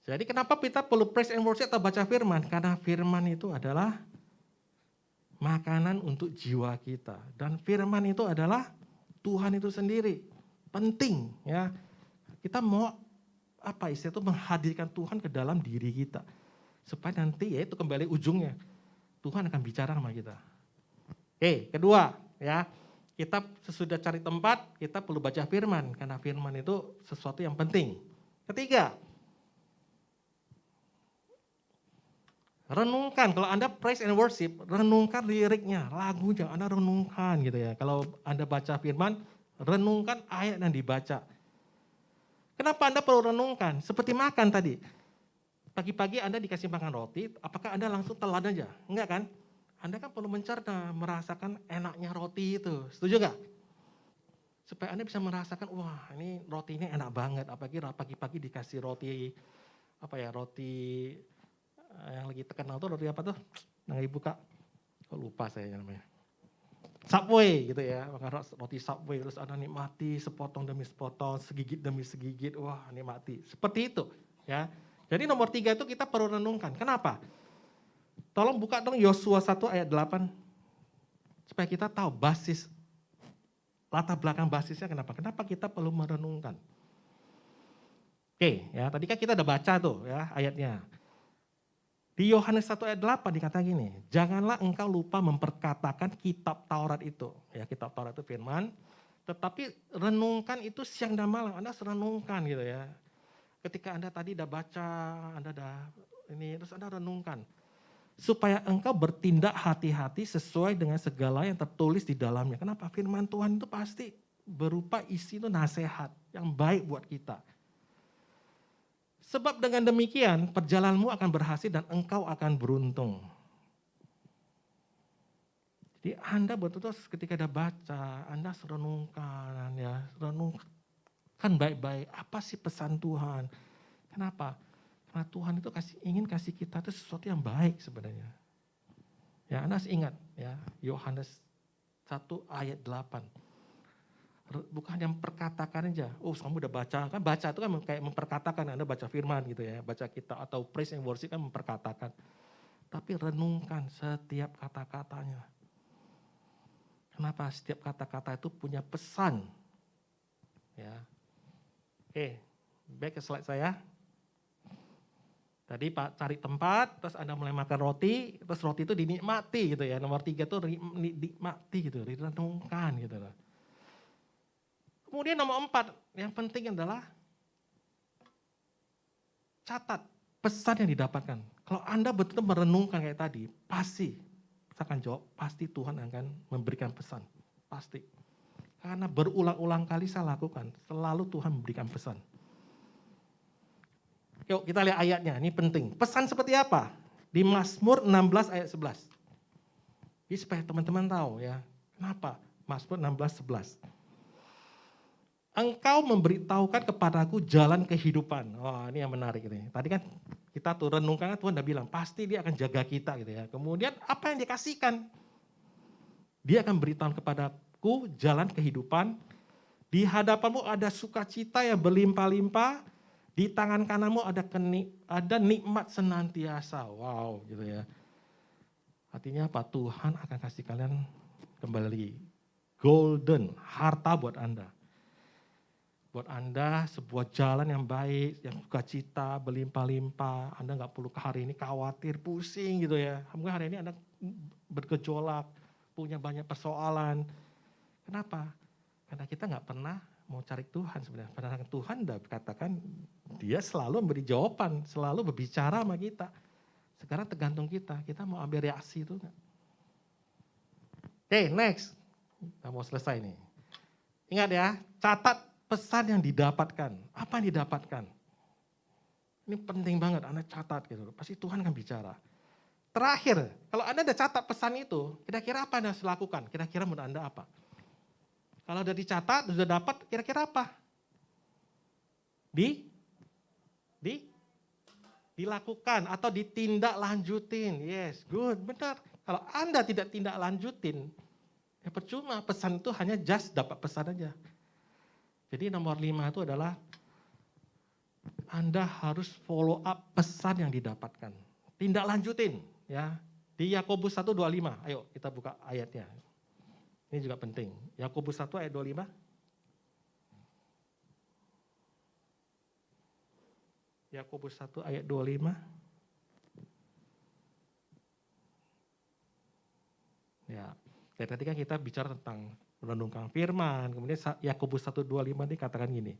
Jadi kenapa kita perlu praise and worship atau baca firman? Karena firman itu adalah makanan untuk jiwa kita. Dan firman itu adalah Tuhan itu sendiri. Penting ya. Kita mau istilah itu menghadirkan Tuhan ke dalam diri kita. Supaya nanti ya itu kembali ujungnya. Tuhan akan bicara sama kita. Oke, kedua ya. Kita sesudah cari tempat, kita perlu baca firman. Karena firman itu sesuatu yang penting. Ketiga, renungkan. Kalau Anda praise and worship, renungkan liriknya, lagunya, Anda renungkan gitu ya. Kalau Anda baca firman, renungkan ayat yang dibaca. Kenapa Anda perlu renungkan? Seperti makan tadi. Pagi-pagi Anda dikasih makan roti, apakah Anda langsung telan aja? Enggak kan? Anda kan perlu mencerna, merasakan enaknya roti itu. Setuju nggak? Supaya Anda bisa merasakan, wah ini roti ini enak banget. Apalagi pagi-pagi dikasih roti, roti yang lagi terkenal tuh roti apa tuh? Yang dibuka, kok lupa saya namanya. Subway gitu ya, makan roti Subway. Terus Anda nikmati sepotong demi sepotong, segigit demi segigit, wah nikmati. Seperti itu ya. Jadi nomor 3 itu kita perlu renungkan. Kenapa? Tolong buka dong Yosua 1 ayat 8. Supaya kita tahu basis, latar belakang basisnya kenapa. Kenapa kita perlu merenungkan. Oke ya, tadi kan kita udah baca tuh ya ayatnya. Di Yohanes 1 ayat 8 dikatakan gini, janganlah engkau lupa memperkatakan kitab Taurat itu. Ya kitab Taurat itu firman, tetapi renungkan itu siang dan malam. Anda harus renungkan gitu ya. Ketika Anda tadi udah baca, Anda udah ini, terus Anda renungkan. supaya engkau bertindak hati-hati sesuai dengan segala yang tertulis di dalamnya. Kenapa? Firman Tuhan itu pasti berupa isi itu nasihat yang baik buat kita. Sebab dengan demikian perjalananmu akan berhasil dan engkau akan beruntung. Jadi Anda betul-betul ketika Anda baca, Anda renungkan ya, renungkan baik-baik apa sih pesan Tuhan. Kenapa? Karena Tuhan itu ingin kasih kita itu sesuatu yang baik sebenarnya. Ya, Anda harus ingat ya, Yohanes 1 ayat 8. Bukan yang perkatakan aja. Oh, kamu udah baca. Kan baca itu kan kayak memperkatakan, Anda baca firman gitu ya, baca kitab atau praise and worship kan memperkatakan. Tapi renungkan setiap kata-katanya. Kenapa? Setiap kata-kata itu punya pesan. Ya. Oke, back ke slide saya. Tadi Pak cari tempat, terus Anda mulai makan roti, terus roti itu dinikmati gitu ya. Nomor 3 itu dinikmati gitu, direnungkan gitu loh. Kemudian nomor 4, yang penting adalah catat pesan yang didapatkan. Kalau Anda betul-betul merenungkan kayak tadi, pasti, saya akan jawab, pasti Tuhan akan memberikan pesan. Pasti. Karena berulang-ulang kali saya lakukan, selalu Tuhan memberikan pesan. Yuk kita lihat ayatnya, ini penting. Pesan seperti apa? Di Mazmur 16 ayat 11. Ini supaya teman-teman tahu ya, kenapa? Mazmur 16, 11. Engkau memberitahukan kepadaku jalan kehidupan. Wah, ini yang menarik ini. Tadi kan kita tuh renungkan, Tuhan udah bilang, pasti dia akan jaga kita gitu ya. Kemudian apa yang dikasihkan? Dia akan beritahu kepadaku jalan kehidupan. Di hadapanmu ada sukacita yang berlimpah-limpah. Di tangan kananmu ada nikmat senantiasa. Wow, gitu ya. Artinya apa? Tuhan akan kasih kalian kembali golden, harta buat Anda. Buat Anda sebuah jalan yang baik, yang sukacita, berlimpah-limpah. Anda nggak perlu hari ini khawatir, pusing gitu ya. Mungkin hari ini Anda bergejolak, punya banyak persoalan. Kenapa? Karena kita nggak pernah mau cari Tuhan sebenarnya. Padahal Tuhan udah katakan dia selalu memberi jawaban, selalu berbicara sama kita. Sekarang tergantung kita mau ambil reaksi itu enggak. Oke, next. Kita mau selesai nih. Ingat ya, catat pesan yang didapatkan. Apa yang didapatkan? Ini penting banget, Anda catat gitu. Pasti Tuhan akan bicara. Terakhir, kalau Anda udah catat pesan itu, kira-kira apa Anda harus lakukan? Kira-kira menurut Anda apa? Kalau udah dicatat, sudah dapat, kira-kira apa? Dilakukan atau ditindaklanjutin. Yes, good, benar. Kalau Anda tidak tindak lanjutin, ya percuma, pesan itu hanya just dapat pesan aja. Jadi nomor 5 itu adalah Anda harus follow up pesan yang didapatkan. Tindak lanjutin ya. Di Yakobus 1:25, ayo kita buka ayatnya. Ini juga penting. Yakobus 1 ayat 25. Yakobus 1 ayat 25. Ya, kayak tadi kan kita bicara tentang renungkan firman, kemudian Yakobus 1:25 dikatakan gini.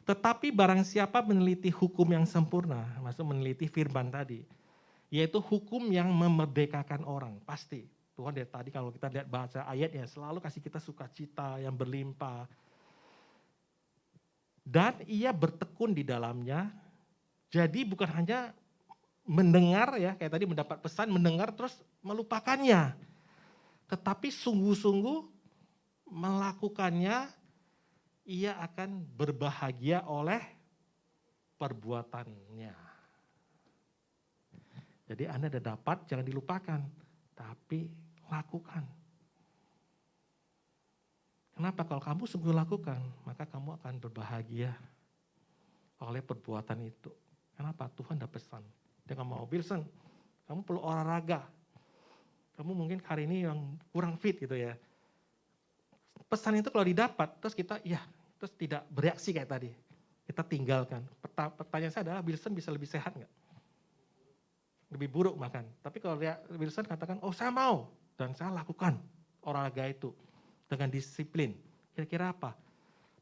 Tetapi barang siapa meneliti hukum yang sempurna, maksud meneliti firman tadi, yaitu hukum yang memerdekakan orang, pasti. Tuhan dari tadi kalau kita lihat baca ayatnya, selalu kasih kita sukacita yang berlimpah. Dan ia bertekun di dalamnya, jadi bukan hanya mendengar ya, kayak tadi mendapat pesan, mendengar terus melupakannya. Tetapi sungguh-sungguh melakukannya, ia akan berbahagia oleh perbuatannya. Jadi Anda sudah dapat, jangan dilupakan, tapi lakukan. Kenapa? Kalau kamu sungguh lakukan, maka kamu akan berbahagia oleh perbuatan itu. Kenapa? Tuhan udah pesan. Dia nggak mau, Wilson, kamu perlu olahraga. Kamu mungkin hari ini yang kurang fit gitu ya. Pesan itu kalau didapat, terus kita terus tidak bereaksi kayak tadi. Kita tinggalkan. Pertanyaan saya adalah, Wilson bisa lebih sehat nggak? Lebih buruk makan. Tapi kalau Wilson katakan, oh saya mau, dan saya lakukan olahraga itu dengan disiplin. Kira-kira apa?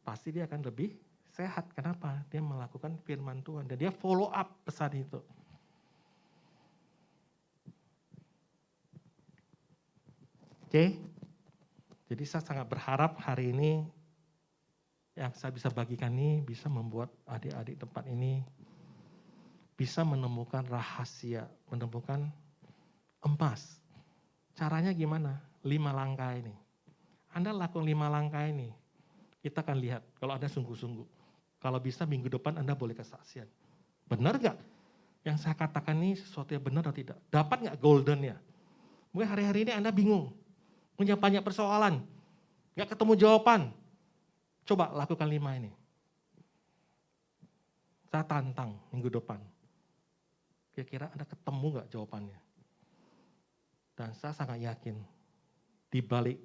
Pasti dia akan lebih sehat. Kenapa? Dia melakukan firman Tuhan dan dia follow up pesan itu. Oke? Jadi saya sangat berharap hari ini yang saya bisa bagikan ini bisa membuat adik-adik tempat ini bisa menemukan rahasia, menemukan emas. Caranya gimana? 5 langkah ini. Anda lakukan 5 langkah ini, kita akan lihat kalau Anda sungguh-sungguh. Kalau bisa minggu depan Anda boleh kesaksian. Benar gak? Yang saya katakan ini sesuatu yang benar atau tidak? Dapat gak goldennya? Mungkin hari-hari ini Anda bingung, punya banyak persoalan, gak ketemu jawaban. Coba lakukan 5 ini. Saya tantang minggu depan. Kira-kira Anda ketemu gak jawabannya? Dan saya sangat yakin, di balik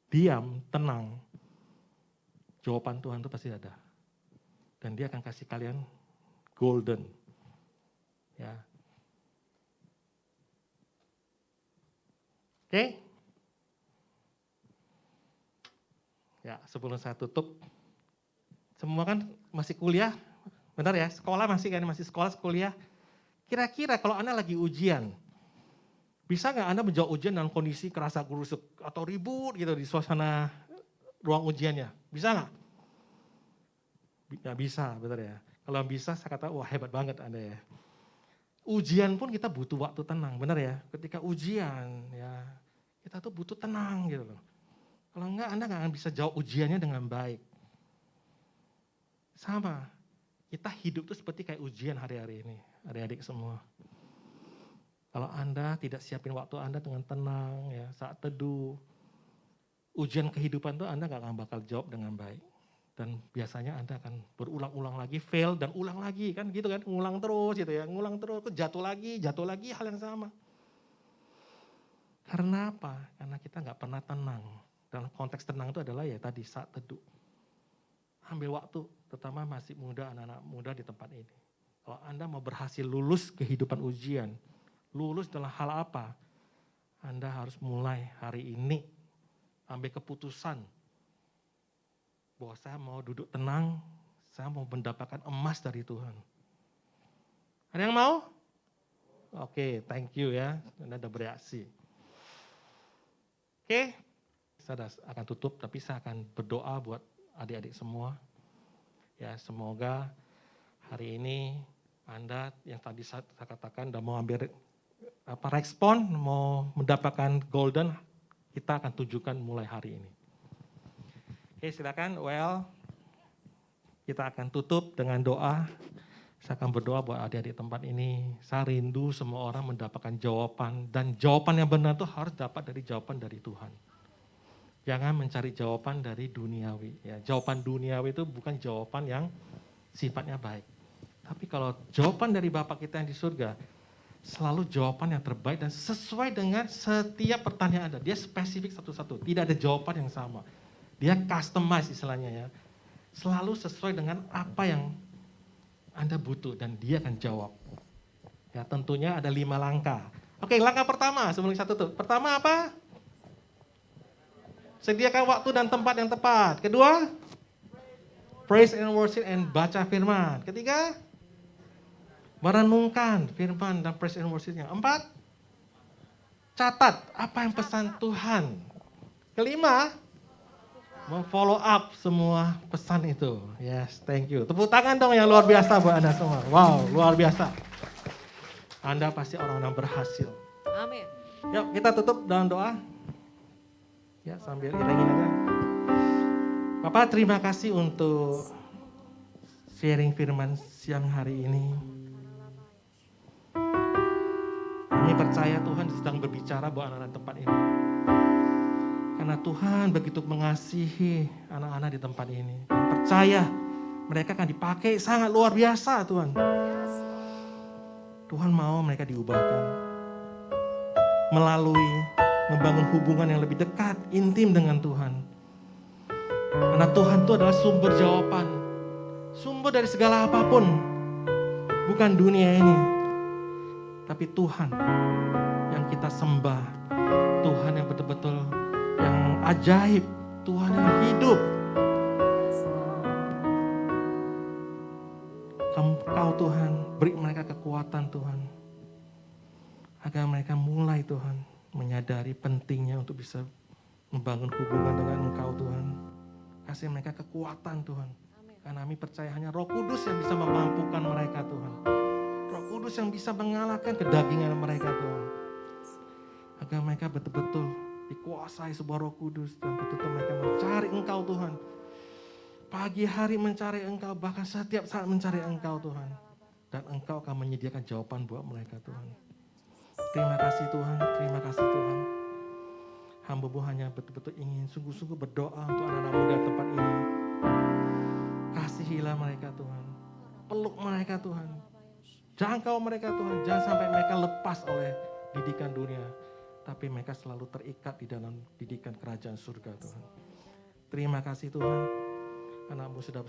diam, tenang, jawaban Tuhan itu pasti ada. Dan dia akan kasih kalian golden. Ya. Oke? Ya, sebelum saya tutup, semua kan masih kuliah, benar ya? Sekolah masih kan, masih sekolah, kuliah. Kira-kira kalau Anda lagi ujian, bisa nggak Anda menjawab ujian dalam kondisi kerasa gerusuk atau ribut gitu di suasana ruang ujiannya? Bisa nggak? Nggak bisa, betul ya. Kalau bisa saya kata, wah hebat banget Anda ya. Ujian pun kita butuh waktu tenang, benar ya. Ketika ujian, ya kita tuh butuh tenang gitu loh. Kalau enggak, Anda nggak akan bisa jawab ujiannya dengan baik. Sama, kita hidup tuh seperti kayak ujian hari-hari ini, adik-adik semua. Kalau Anda tidak siapin waktu Anda dengan tenang, ya saat teduh, ujian kehidupan tuh Anda nggak akan bakal jawab dengan baik. Dan biasanya Anda akan berulang-ulang lagi, fail dan ulang lagi, kan gitu kan, ngulang terus gitu ya, ngulang terus, jatuh lagi, hal yang sama. Karena apa? Karena kita nggak pernah tenang. Dalam konteks tenang itu adalah ya tadi saat teduh. Ambil waktu, terutama masih muda, anak-anak muda di tempat ini. Kalau Anda mau berhasil lulus kehidupan ujian, lulus dalam hal apa? Anda harus mulai hari ini, ambil keputusan, bahwa saya mau duduk tenang, saya mau mendapatkan emas dari Tuhan. Ada yang mau? Oke, thank you ya, Anda udah bereaksi. Oke, saya akan tutup, tapi saya akan berdoa buat adik-adik semua. Ya, semoga hari ini Anda yang tadi saya katakan udah mau ambil respon, mau mendapatkan golden, kita akan tunjukkan mulai hari ini. Oke, silakan. Kita akan tutup dengan doa. Saya akan berdoa buat adik-adik tempat ini. Saya rindu semua orang mendapatkan jawaban. Dan jawaban yang benar itu harus dapat dari jawaban dari Tuhan. Jangan mencari jawaban dari duniawi. Ya, jawaban duniawi itu bukan jawaban yang sifatnya baik. Tapi kalau jawaban dari Bapa kita yang di surga, selalu jawaban yang terbaik dan sesuai dengan setiap pertanyaan Anda. Dia spesifik satu-satu. Tidak ada jawaban yang sama. Dia customize istilahnya ya. Selalu sesuai dengan apa yang Anda butuh dan dia akan jawab. Ya tentunya ada 5 langkah. Oke, langkah pertama sebelum saya tutup. Pertama apa? Sediakan waktu dan tempat yang tepat. Kedua, praise and worship and baca firman. Ketiga, merenungkan firman dan praise and worship-nya. 4, catat apa yang pesan Tuhan. Kelima, memfollow up semua pesan itu. Yes, thank you. Tepuk tangan dong yang luar biasa buat Anda semua. Wow, luar biasa. Anda pasti orang-orang berhasil. Amin. Yuk kita tutup dalam doa. Ya sambil iringin aja. Bapak terima kasih untuk sharing firman siang hari ini. Kami percaya Tuhan sedang berbicara buat anak-anak tempat ini. Karena Tuhan begitu mengasihi anak-anak di tempat ini. Dan percaya mereka akan dipakai sangat luar biasa Tuhan. Tuhan mau mereka diubahkan. Melalui membangun hubungan yang lebih dekat, intim dengan Tuhan. Karena Tuhan itu adalah sumber jawaban. Sumber dari segala apapun. Bukan dunia ini. Tapi Tuhan yang kita sembah. Tuhan yang betul-betul yang ajaib, Tuhan yang hidup. Engkau Tuhan, beri mereka kekuatan Tuhan. Agar mereka mulai Tuhan, menyadari pentingnya untuk bisa membangun hubungan dengan Engkau Tuhan. Kasih mereka kekuatan Tuhan. Karena kami percaya hanya Roh Kudus yang bisa memampukan mereka Tuhan. Roh Kudus yang bisa mengalahkan kedagingan mereka Tuhan. Agar mereka betul-betul dikuasai sebuah Roh Kudus dan betul-betul mereka mencari Engkau Tuhan. Pagi hari mencari Engkau, bahkan setiap saat mencari Engkau Tuhan. Dan Engkau akan menyediakan jawaban buat mereka Tuhan. Terima kasih Tuhan, terima kasih Tuhan. Hamba-Mu hanya betul-betul ingin sungguh-sungguh berdoa untuk anak-anak muda tempat ini. Kasihilah mereka Tuhan. Peluk mereka Tuhan. Jangkau mereka Tuhan. Jangan sampai mereka lepas oleh didikan dunia. Tapi mereka selalu terikat di dalam didikan kerajaan surga Tuhan. Terima kasih Tuhan. Anak-Mu sudah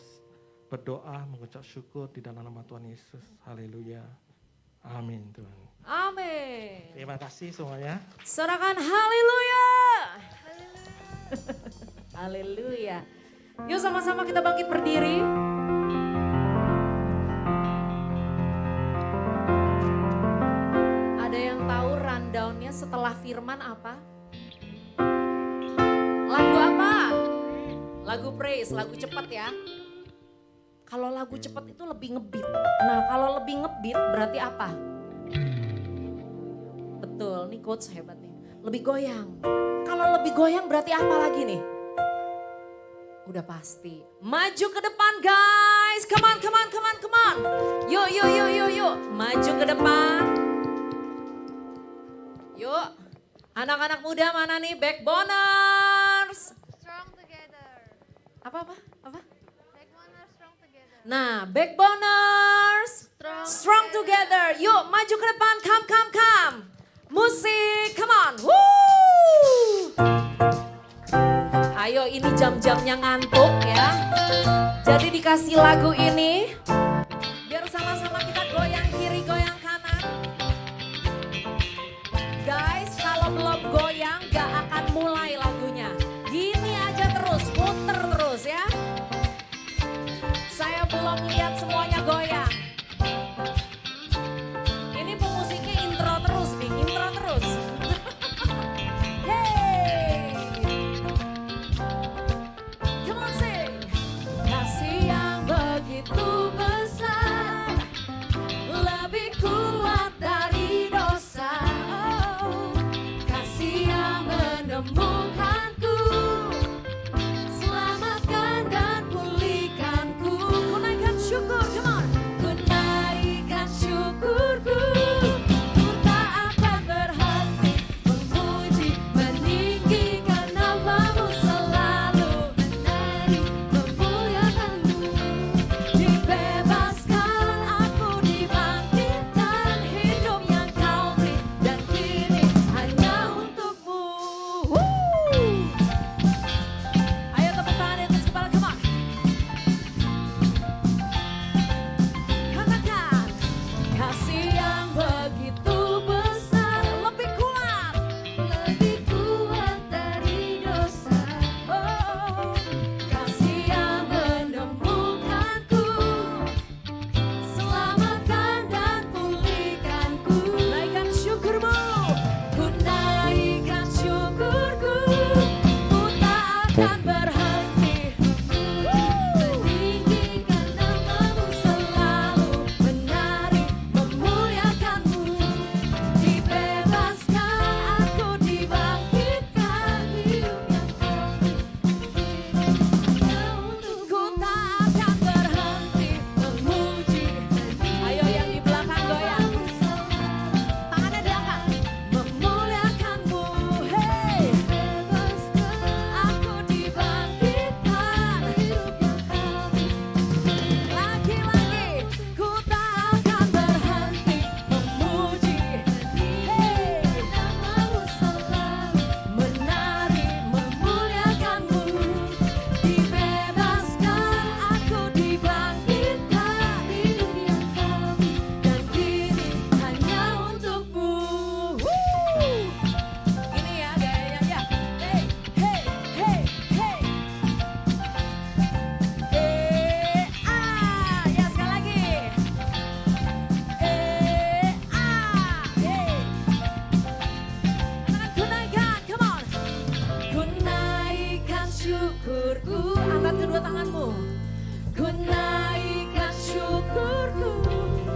berdoa, mengucap syukur di dalam nama Tuhan Yesus. Haleluya. Amin Tuhan. Amin. Terima kasih semuanya. Sorakan haleluya. Haleluya. Yuk sama-sama kita bangkit berdiri. Ada yang tahu rundownnya setelah firman apa? Lagu apa? Lagu praise, lagu cepat ya. Kalau lagu cepat itu lebih ngebeat. Nah kalau lebih ngebeat berarti apa? Betul, nih coach hebat nih. Lebih goyang. Kalau lebih goyang berarti apa lagi nih? Udah pasti. Maju ke depan guys. Come on, come on, come on, come on. Yuk, yuk, yuk, yuk, yuk. Maju ke depan. Yuk. Anak-anak muda mana nih? Backboners. Strong together. Apa? Backboners strong together. Nah, backboners. Strong together. Yuk, maju ke depan. Come, come, come. Musik, come on. Woo! Ayo, ini jam-jamnya ngantuk ya. Jadi dikasih lagu ini. Biar sama-sama kita goyang kiri, goyang kanan. Guys, kalau belum goyang gak akan mulai lagunya. Gini aja terus, puter terus ya. Saya belum lihat semuanya goyang. Ini pemusiknya intro terus nih, intro terus. Hey, come on sing. Kasih yang begitu besar.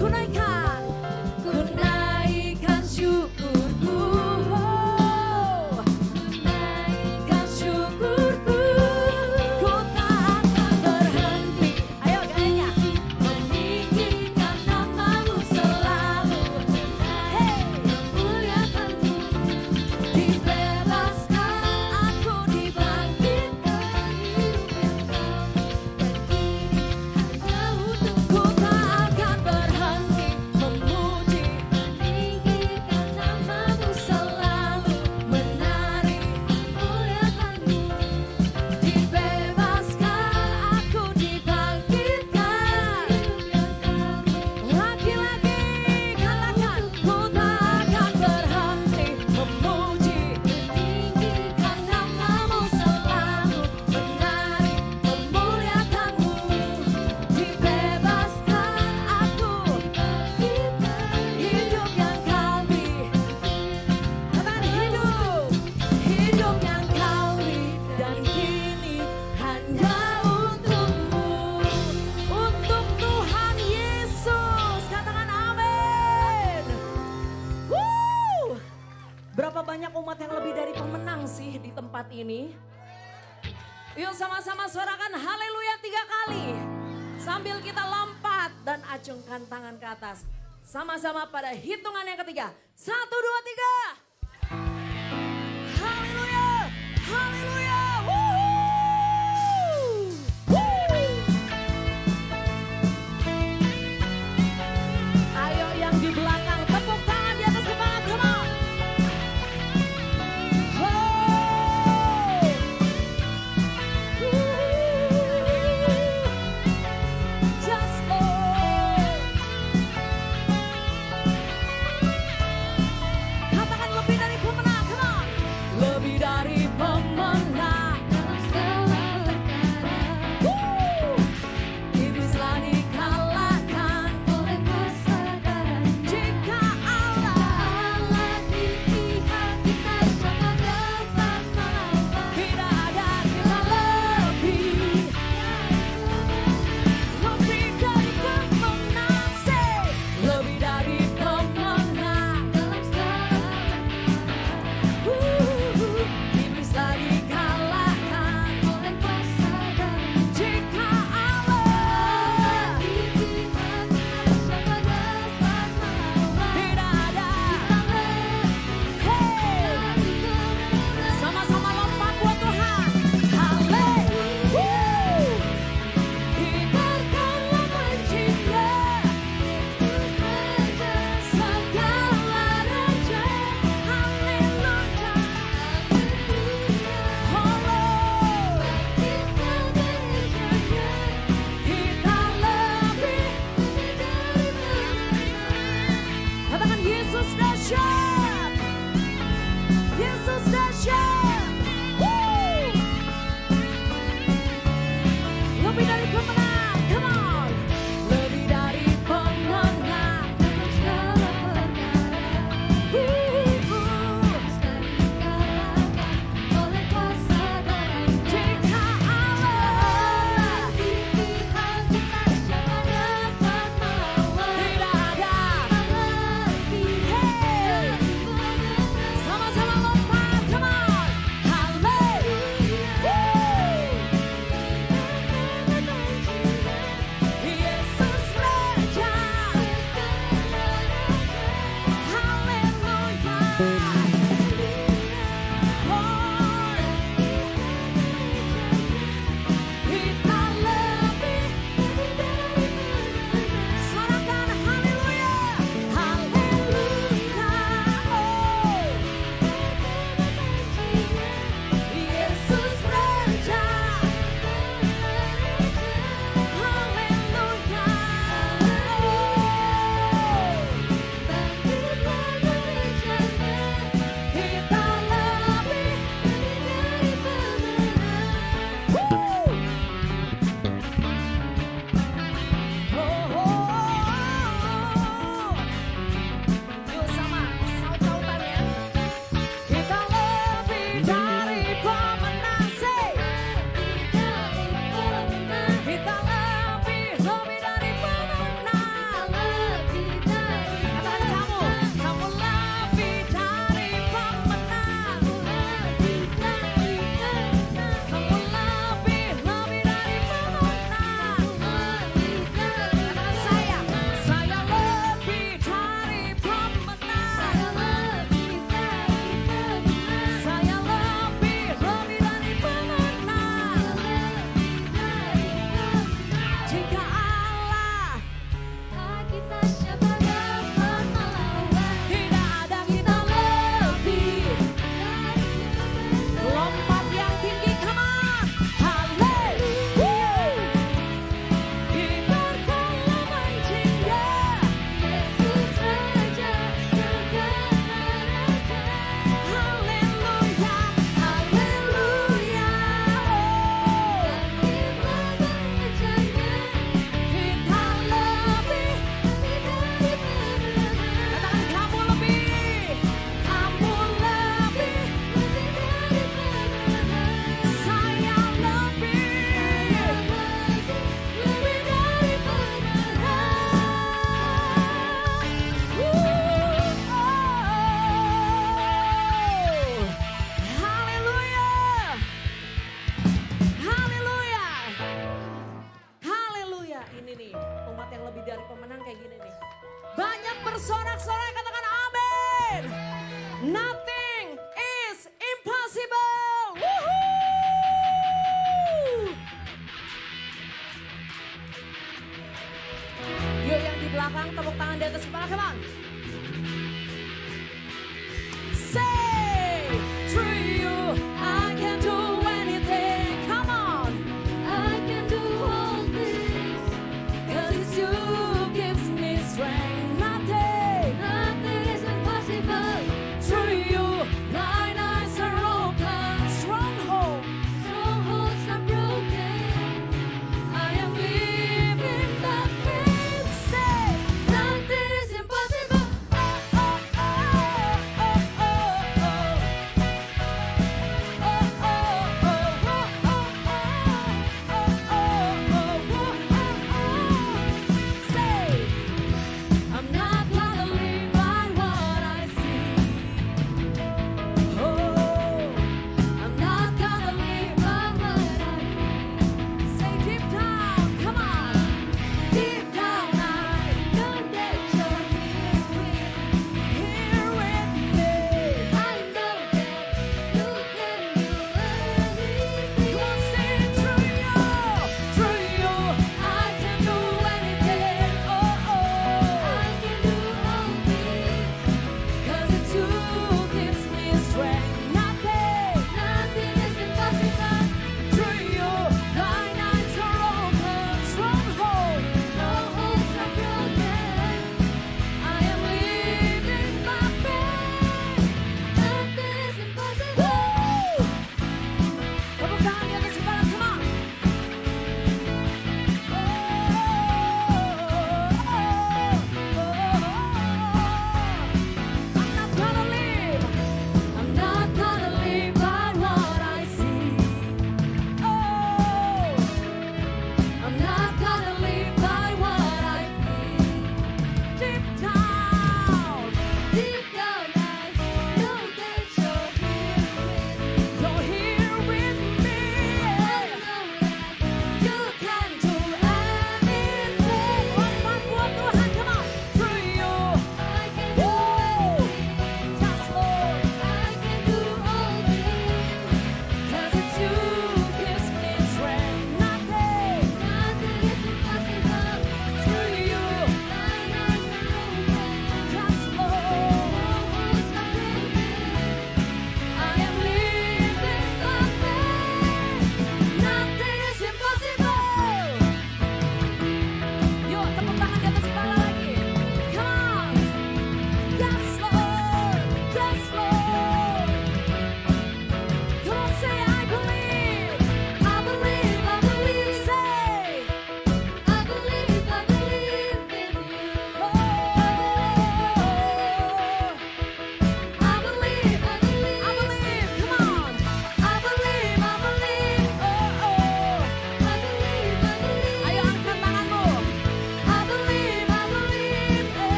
Ku naikkan syukurku. Naikkan syukurku. Ku tak akan berhenti. Ayo gayanya. Meninggikan namamu selalu. Hey, memuliakanmu. Dibebaskan aku, dibangkitkan hidup yang dan kini hanya untukku. Tak akan berhenti memuji, meninggikan namamu selalu, menari memuliakanmu. Dibebaskan aku, dibangkitkan lagi-lagi katakan, ku tak akan berhenti memuji, meninggikan namamu selalu, menari memuliakanmu. Dibebaskan aku, hidup yang kau beri. Katakan hidup yang kau beri dan kini hanya untukmu, untuk Tuhan Yesus. Katakan amin. Woo! Berapa banyak umat yang lebih dari pemenang sih di tempat ini? Yuk sama-sama suarakan haleluya 3 kali. Sambil kita lompat dan acungkan tangan ke atas. Sama-sama pada hitungan yang ketiga. 1, 2, 3. Haleluya, haleluya. Woo! Woo! Ayo yang di belakang tepuk tangan di atas kepala, come on. Just Lord. Katakan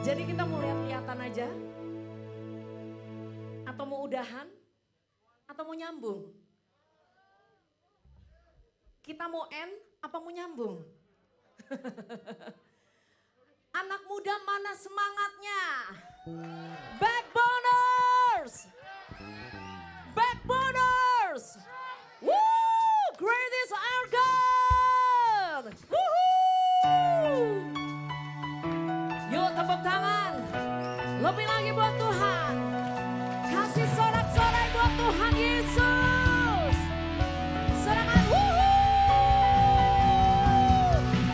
Jadi kita mau lihat-lihatan aja? Atau mau udahan? Atau mau nyambung? Kita mau end apa mau nyambung? Anak muda mana semangatnya? Backboners! Backboners! Woo! Great is our God! Woohoo! Yuk tepuk tangan. Lebih lagi buat Tuhan. Kasih sorak-sorai buat Tuhan Yesus. Serangan woohoo!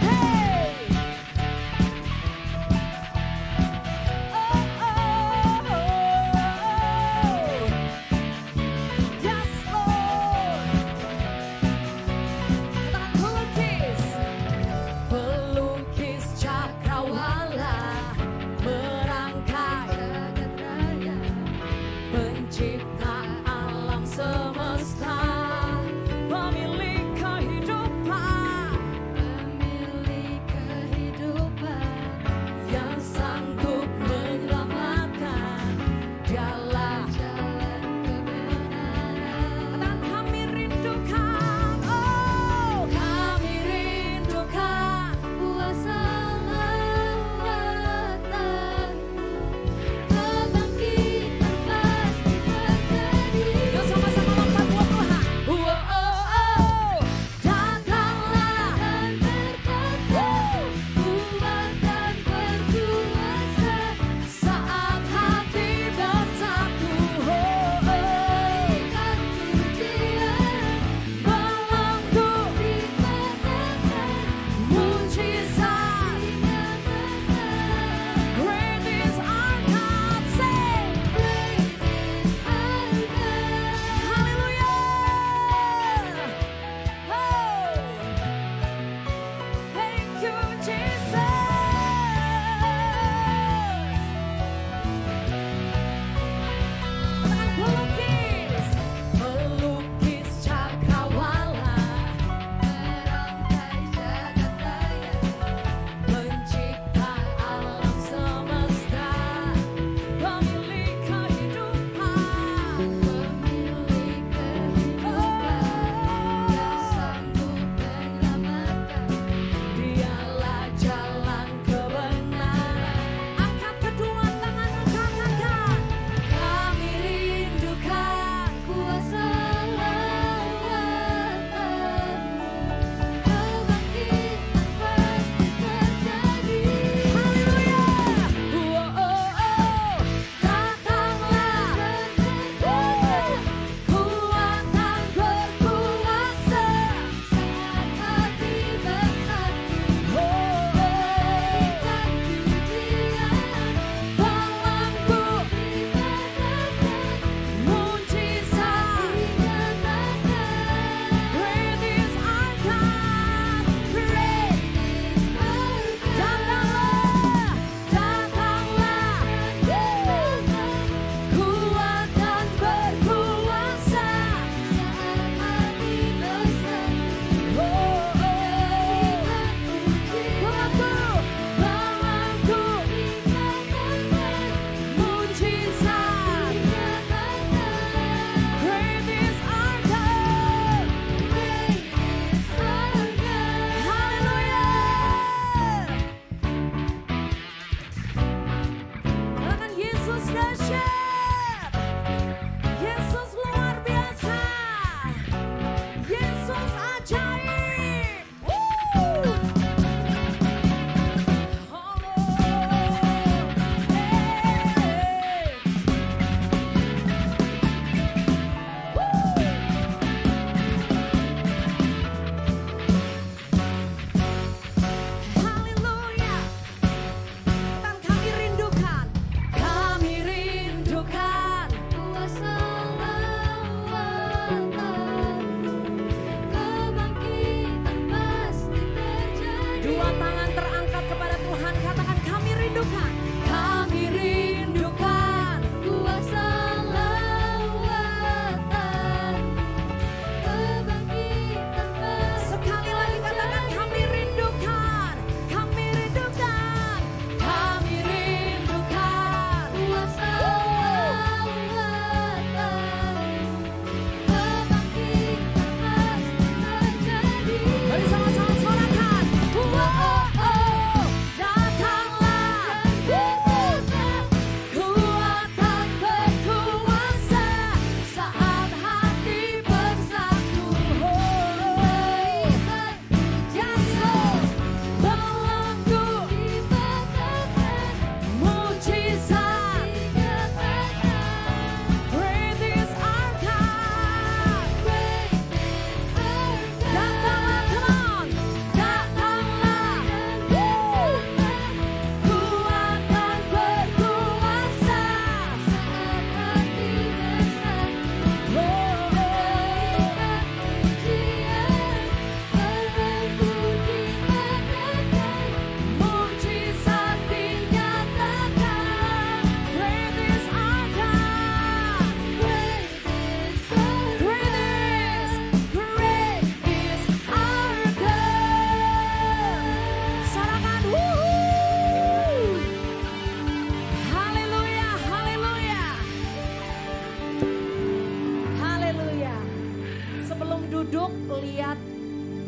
Hey! Oh, oh, oh, oh.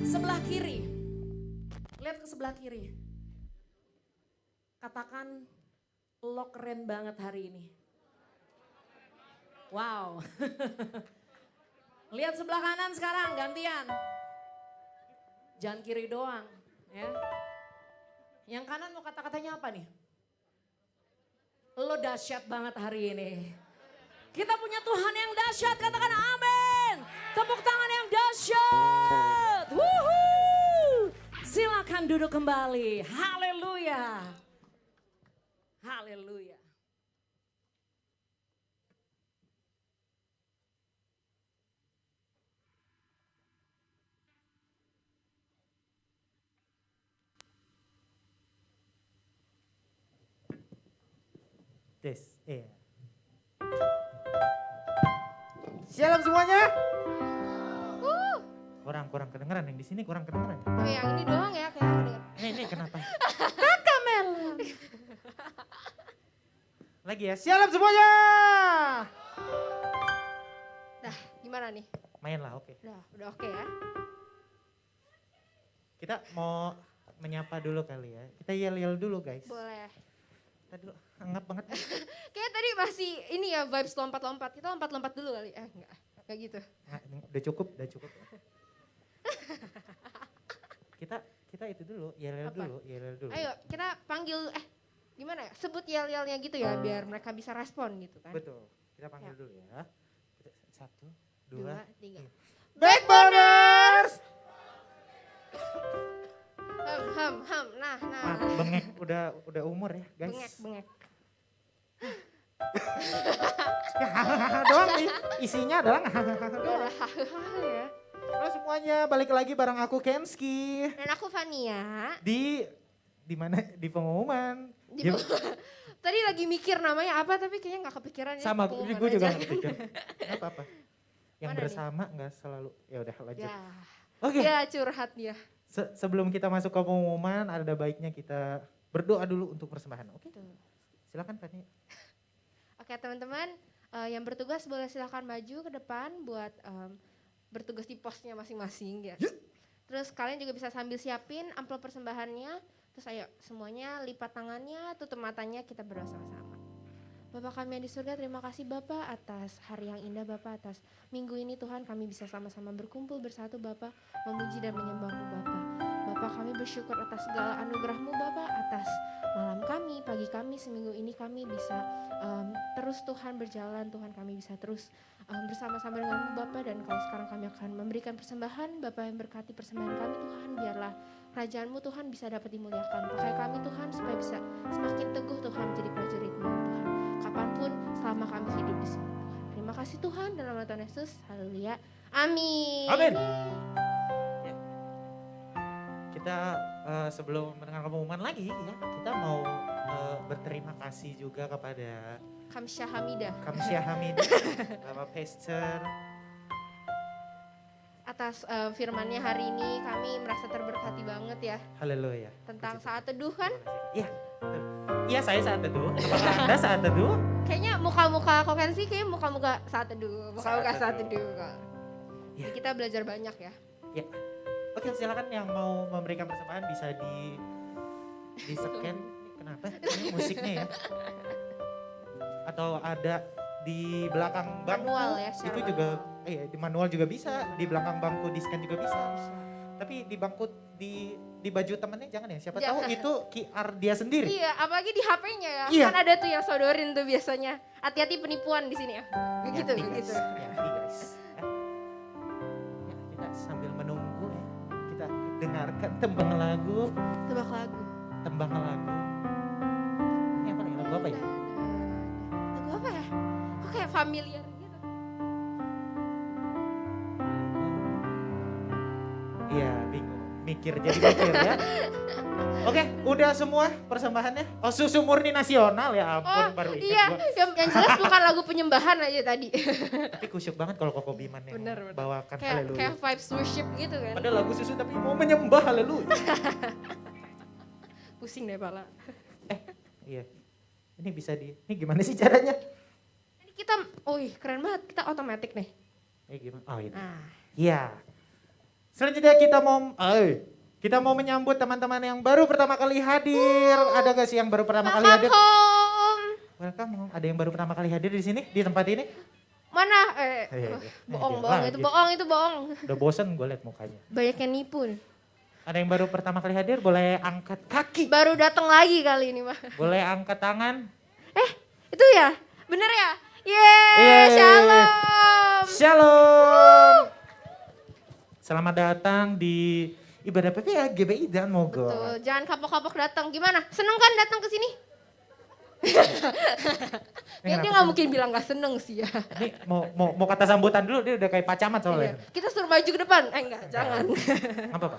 Sebelah kiri. Lihat ke sebelah kiri. Katakan, lo keren banget hari ini. Wow. Lihat sebelah kanan sekarang, gantian. Jangan kiri doang. Ya. Yang kanan mau kata-katanya apa nih? Lo dahsyat banget hari ini. Kita punya Tuhan yang dahsyat, katakan amin. Tepuk tangan yang dahsyat. Wuhuu. Silakan duduk kembali. Haleluya. Haleluya. Tes, iya. Shalom semuanya. Kurang kedengeran yang di sini kurang kedengeran. Oh yang ini doang ya kayak kedengeran. Ini kenapa? Kakak Melon. Lagi ya, shalom semuanya. Dah gimana nih? Main lah, oke. Udah oke ya. Kita mau menyapa dulu kali ya. Kita yel-yel dulu guys. Boleh. Tadi dulu hangat banget. Kayak tadi masih ini ya vibes lompat-lompat. Kita lompat-lompat dulu kali. Enggak gitu. Nah, udah cukup. Kita itu dulu, yel-yel Apa? dulu. Ayo kita panggil gimana ya? Sebut yel-yelnya gitu ya biar mereka bisa respon gitu kan. Betul. Kita panggil Ya. dulu ya. 1, 2, 2, 3. Backboners! Ham. Nah. Bengek udah umur ya, guys. Bengek. Ya, hahaha doang nih. Isinya adalah hahaha Udah doang. hahaha ya. Halo semuanya, balik lagi bareng aku Kenski. Dan aku Fania. Di mana? Di pengumuman. Di Ya, Tadi lagi mikir namanya apa tapi kayaknya gak kepikiran ya. sama pengumuman gue juga aja. nggak pikir. Nggak apa-apa. Yang Mana nih? bersama nggak selalu. Ya udah lanjut. Ya. Oke. Ya curhat dia. Sebelum kita masuk ke pengumuman, ada baiknya kita berdoa dulu untuk persembahan. Oke. Tuh. Silakan Fani. Oke teman-teman yang bertugas boleh silakan maju ke depan buat bertugas di posnya masing-masing ya. Terus kalian juga bisa sambil siapin amplop persembahannya. Terus ayo semuanya lipat tangannya, tutup matanya, kita berdoa sama-sama. Bapak kami yang di surga, terima kasih Bapak atas hari yang indah Bapak, atas minggu ini Tuhan kami bisa sama-sama berkumpul bersatu Bapak, memuji dan menyembah-Mu Bapak. Bapak kami bersyukur atas segala anugerah-Mu Bapak, atas malam kami, pagi kami, seminggu ini kami bisa terus Tuhan berjalan, Tuhan kami bisa terus bersama-sama dengan-Mu Bapak, dan kalau sekarang kami akan memberikan persembahan, Bapak yang berkati persembahan kami Tuhan, biarlah kerajaan-Mu Tuhan bisa dapat dimuliakan. Pakai kami Tuhan supaya bisa semakin teguh Tuhan menjadi prajurit-Mu Tuhan. Kapanpun selama kami hidup di sini Tuhan. Terima kasih Tuhan dalam nama Tuhan Yesus. Haleluya. Amin. Amin. Ya. Kita sebelum mendengar pengumuman lagi ya, kita mau berterima kasih juga kepada Kamsyah Hamidah Kamsyah Hamid, Bapak Pastor. atas firman-Nya hari ini. Kami merasa terberkati banget ya Haleluya. tentang saat teduh kan. Iya, betul. Iya saya saat teduh. Apakah Anda saat teduh? Kayaknya muka-muka Kokensi kayak muka-muka saat teduh. Muka-muka Saat saat teduh. teduh. Kak. Ya. Kita belajar banyak ya. Ya. Oke, silakan yang mau memberikan persembahan bisa di scan. Kenapa? Ini musiknya ya. Atau ada di belakang bangku. Manual ya, Itu secara juga di manual juga bisa, di belakang bangku di scan juga bisa. Tapi di bangku di baju temennya jangan ya. Siapa tahu Jangan. itu QR dia sendiri. Iya, apalagi di HP-nya ya. Iya. Kan ada tuh yang sodorin tuh biasanya. Hati-hati penipuan di sini ya. Begitu, Hati-hati, begitu. guys. Hati-hati, guys. Ya, kita sambil menunggu ya. Kita dengarkan tembang lagu. Tebak lagu. Ini apa nih? Lagu apa ya? Lagu apa ya? Kok kayak familiar gitu. Iya, bingung. Mikir ya. Oke, udah semua persembahannya. Oh, susu murni nasional ya ampun, Oh baru ingat iya, gua. yang jelas bukan lagu penyembahan aja tadi. Tapi kusyuk banget kalau Koko Biman yang Bener. bawakan kayak haleluya. vibes worship gitu kan. Ada lagu susu tapi mau menyembah haleluya. Pusing deh pala. Iya. Ini gimana sih caranya? Ini kita, keren banget, kita otomatis nih. Gimana? Oh ini. Nah, Iya. Selanjutnya kita mau menyambut teman-teman yang baru pertama kali hadir. Ada gak sih yang baru pertama kali hadir? Welcome home. Ada yang baru pertama kali hadir di sini, di tempat ini? Mana? Bohong Itu bohong. Udah bosen gue liat mukanya. Banyak yang nipu. Ada yang baru pertama kali hadir, boleh angkat kaki. Baru datang lagi kali ini mah. Boleh angkat tangan. Itu ya? Bener ya? Yeay, shalom. Shalom. Selamat datang di ibadah PPA GBI dan Mogot. Betul, jangan kapok-kapok datang. Gimana? Seneng kan datang ke sini? Ya, dia nggak mungkin bilang nggak seneng sih ya. Ini mau kata sambutan dulu, dia udah kayak Pak Camat soalnya. Iya. Kita suruh maju ke depan. Enggak, jangan. Nggak apa-apa.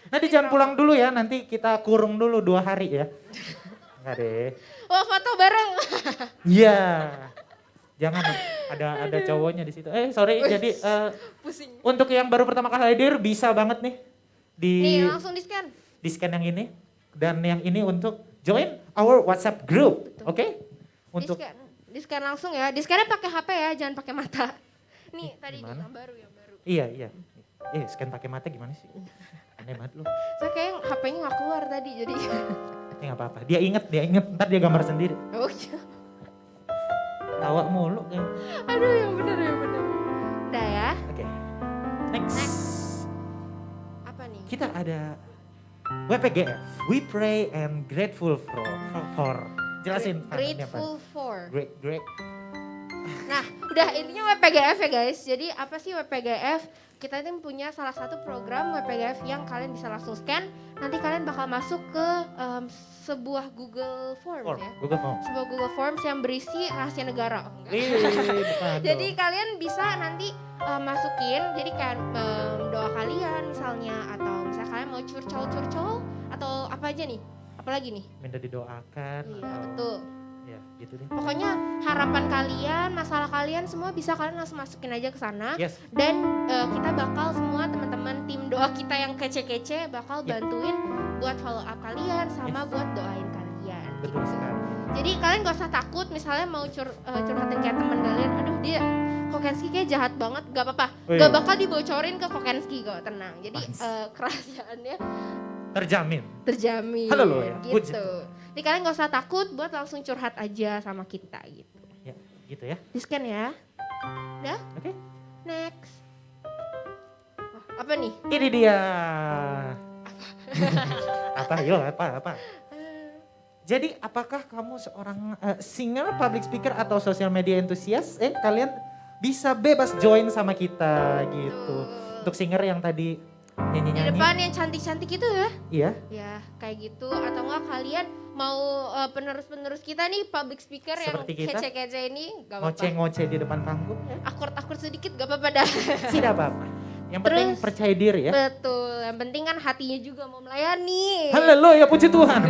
Nanti jangan pulang dulu ya, nanti kita kurung dulu 2 hari ya. Enggak deh. Wah, foto bareng. Iya. Jangan ada cowoknya di situ. Sorry, jadi Pusing. untuk yang baru pertama kali hadir bisa banget nih Nih, langsung di-scan. di scan yang ini dan yang ini untuk join our WhatsApp group. Oke? Untuk Di-scan langsung ya. Di-scan-nya pakai HP ya, jangan pakai mata. Nih, tadi gimana? yang baru. Iya. Scan pakai mata gimana sih? Aneh banget lu. Saya kayak HP-nya nggak keluar tadi, jadi. Nggak apa-apa. Dia inget. Ntar dia gambar sendiri. Oh iya. Tawa mulu kayak. Aduh, yang bener. Udah ya. Oke. Next. Apa nih? Kita ada WPGF. We pray and grateful for. Jelasin. Grateful for. Great. Nah, udah intinya WPGF ya guys. Jadi apa sih WPGF? Kita ini punya salah satu program WPGF yang kalian bisa langsung scan. Nanti kalian bakal masuk ke sebuah Google Forms ya. Google Form. Sebuah Google Forms yang berisi rahasia negara. Oh, enggak. Bukan Jadi dong. kalian bisa nanti masukin, jadi kayak doa kalian misalnya, atau misalnya kalian mau curcol atau apa aja nih? Apalagi nih? Minta didoakan. Iya, atau- betul. Ya gitu deh. Pokoknya harapan kalian, masalah kalian semua bisa kalian langsung masukin aja ke sana. Yes. Dan kita bakal semua teman-teman tim doa kita yang kece-kece bakal Ya. bantuin buat follow up kalian sama Yes. buat doain kalian. Betul sekali. Jadi kalian gak usah takut misalnya mau curhatin kayak teman kalian, aduh dia Kokenski kayak jahat banget, gak apa-apa. Oh, iya. Gak bakal dibocorin ke Kokenski kok, tenang. Jadi Nice. kerahasiaannya Terjamin. terjamin. Haleluya. Puji Gitu. Jadi kalian gak usah takut buat langsung curhat aja sama kita gitu. Ya, gitu ya. Di scan ya. Udah? Oke. Next. Wah, apa nih? Ini dia. Apa? Jadi apakah kamu seorang singer, public speaker atau social media enthusiast? Kalian bisa bebas join sama kita gitu. Untuk singer yang tadi Di nyanyi-nyanyi. depan yang cantik-cantik itu ya. Iya. Ya, kayak gitu. Atau enggak kalian mau penerus-penerus kita nih, public speaker Seperti yang kita? kece-kece ini, gak apa-apa. Ngoceh-ngoceh di depan panggung. Ya. Akur-akur sedikit gak apa-apa dah. Tidak apa-apa. Yang penting Terus- percaya diri ya. Betul, yang penting kan hatinya juga mau melayani. Haleluya, puji Tuhan.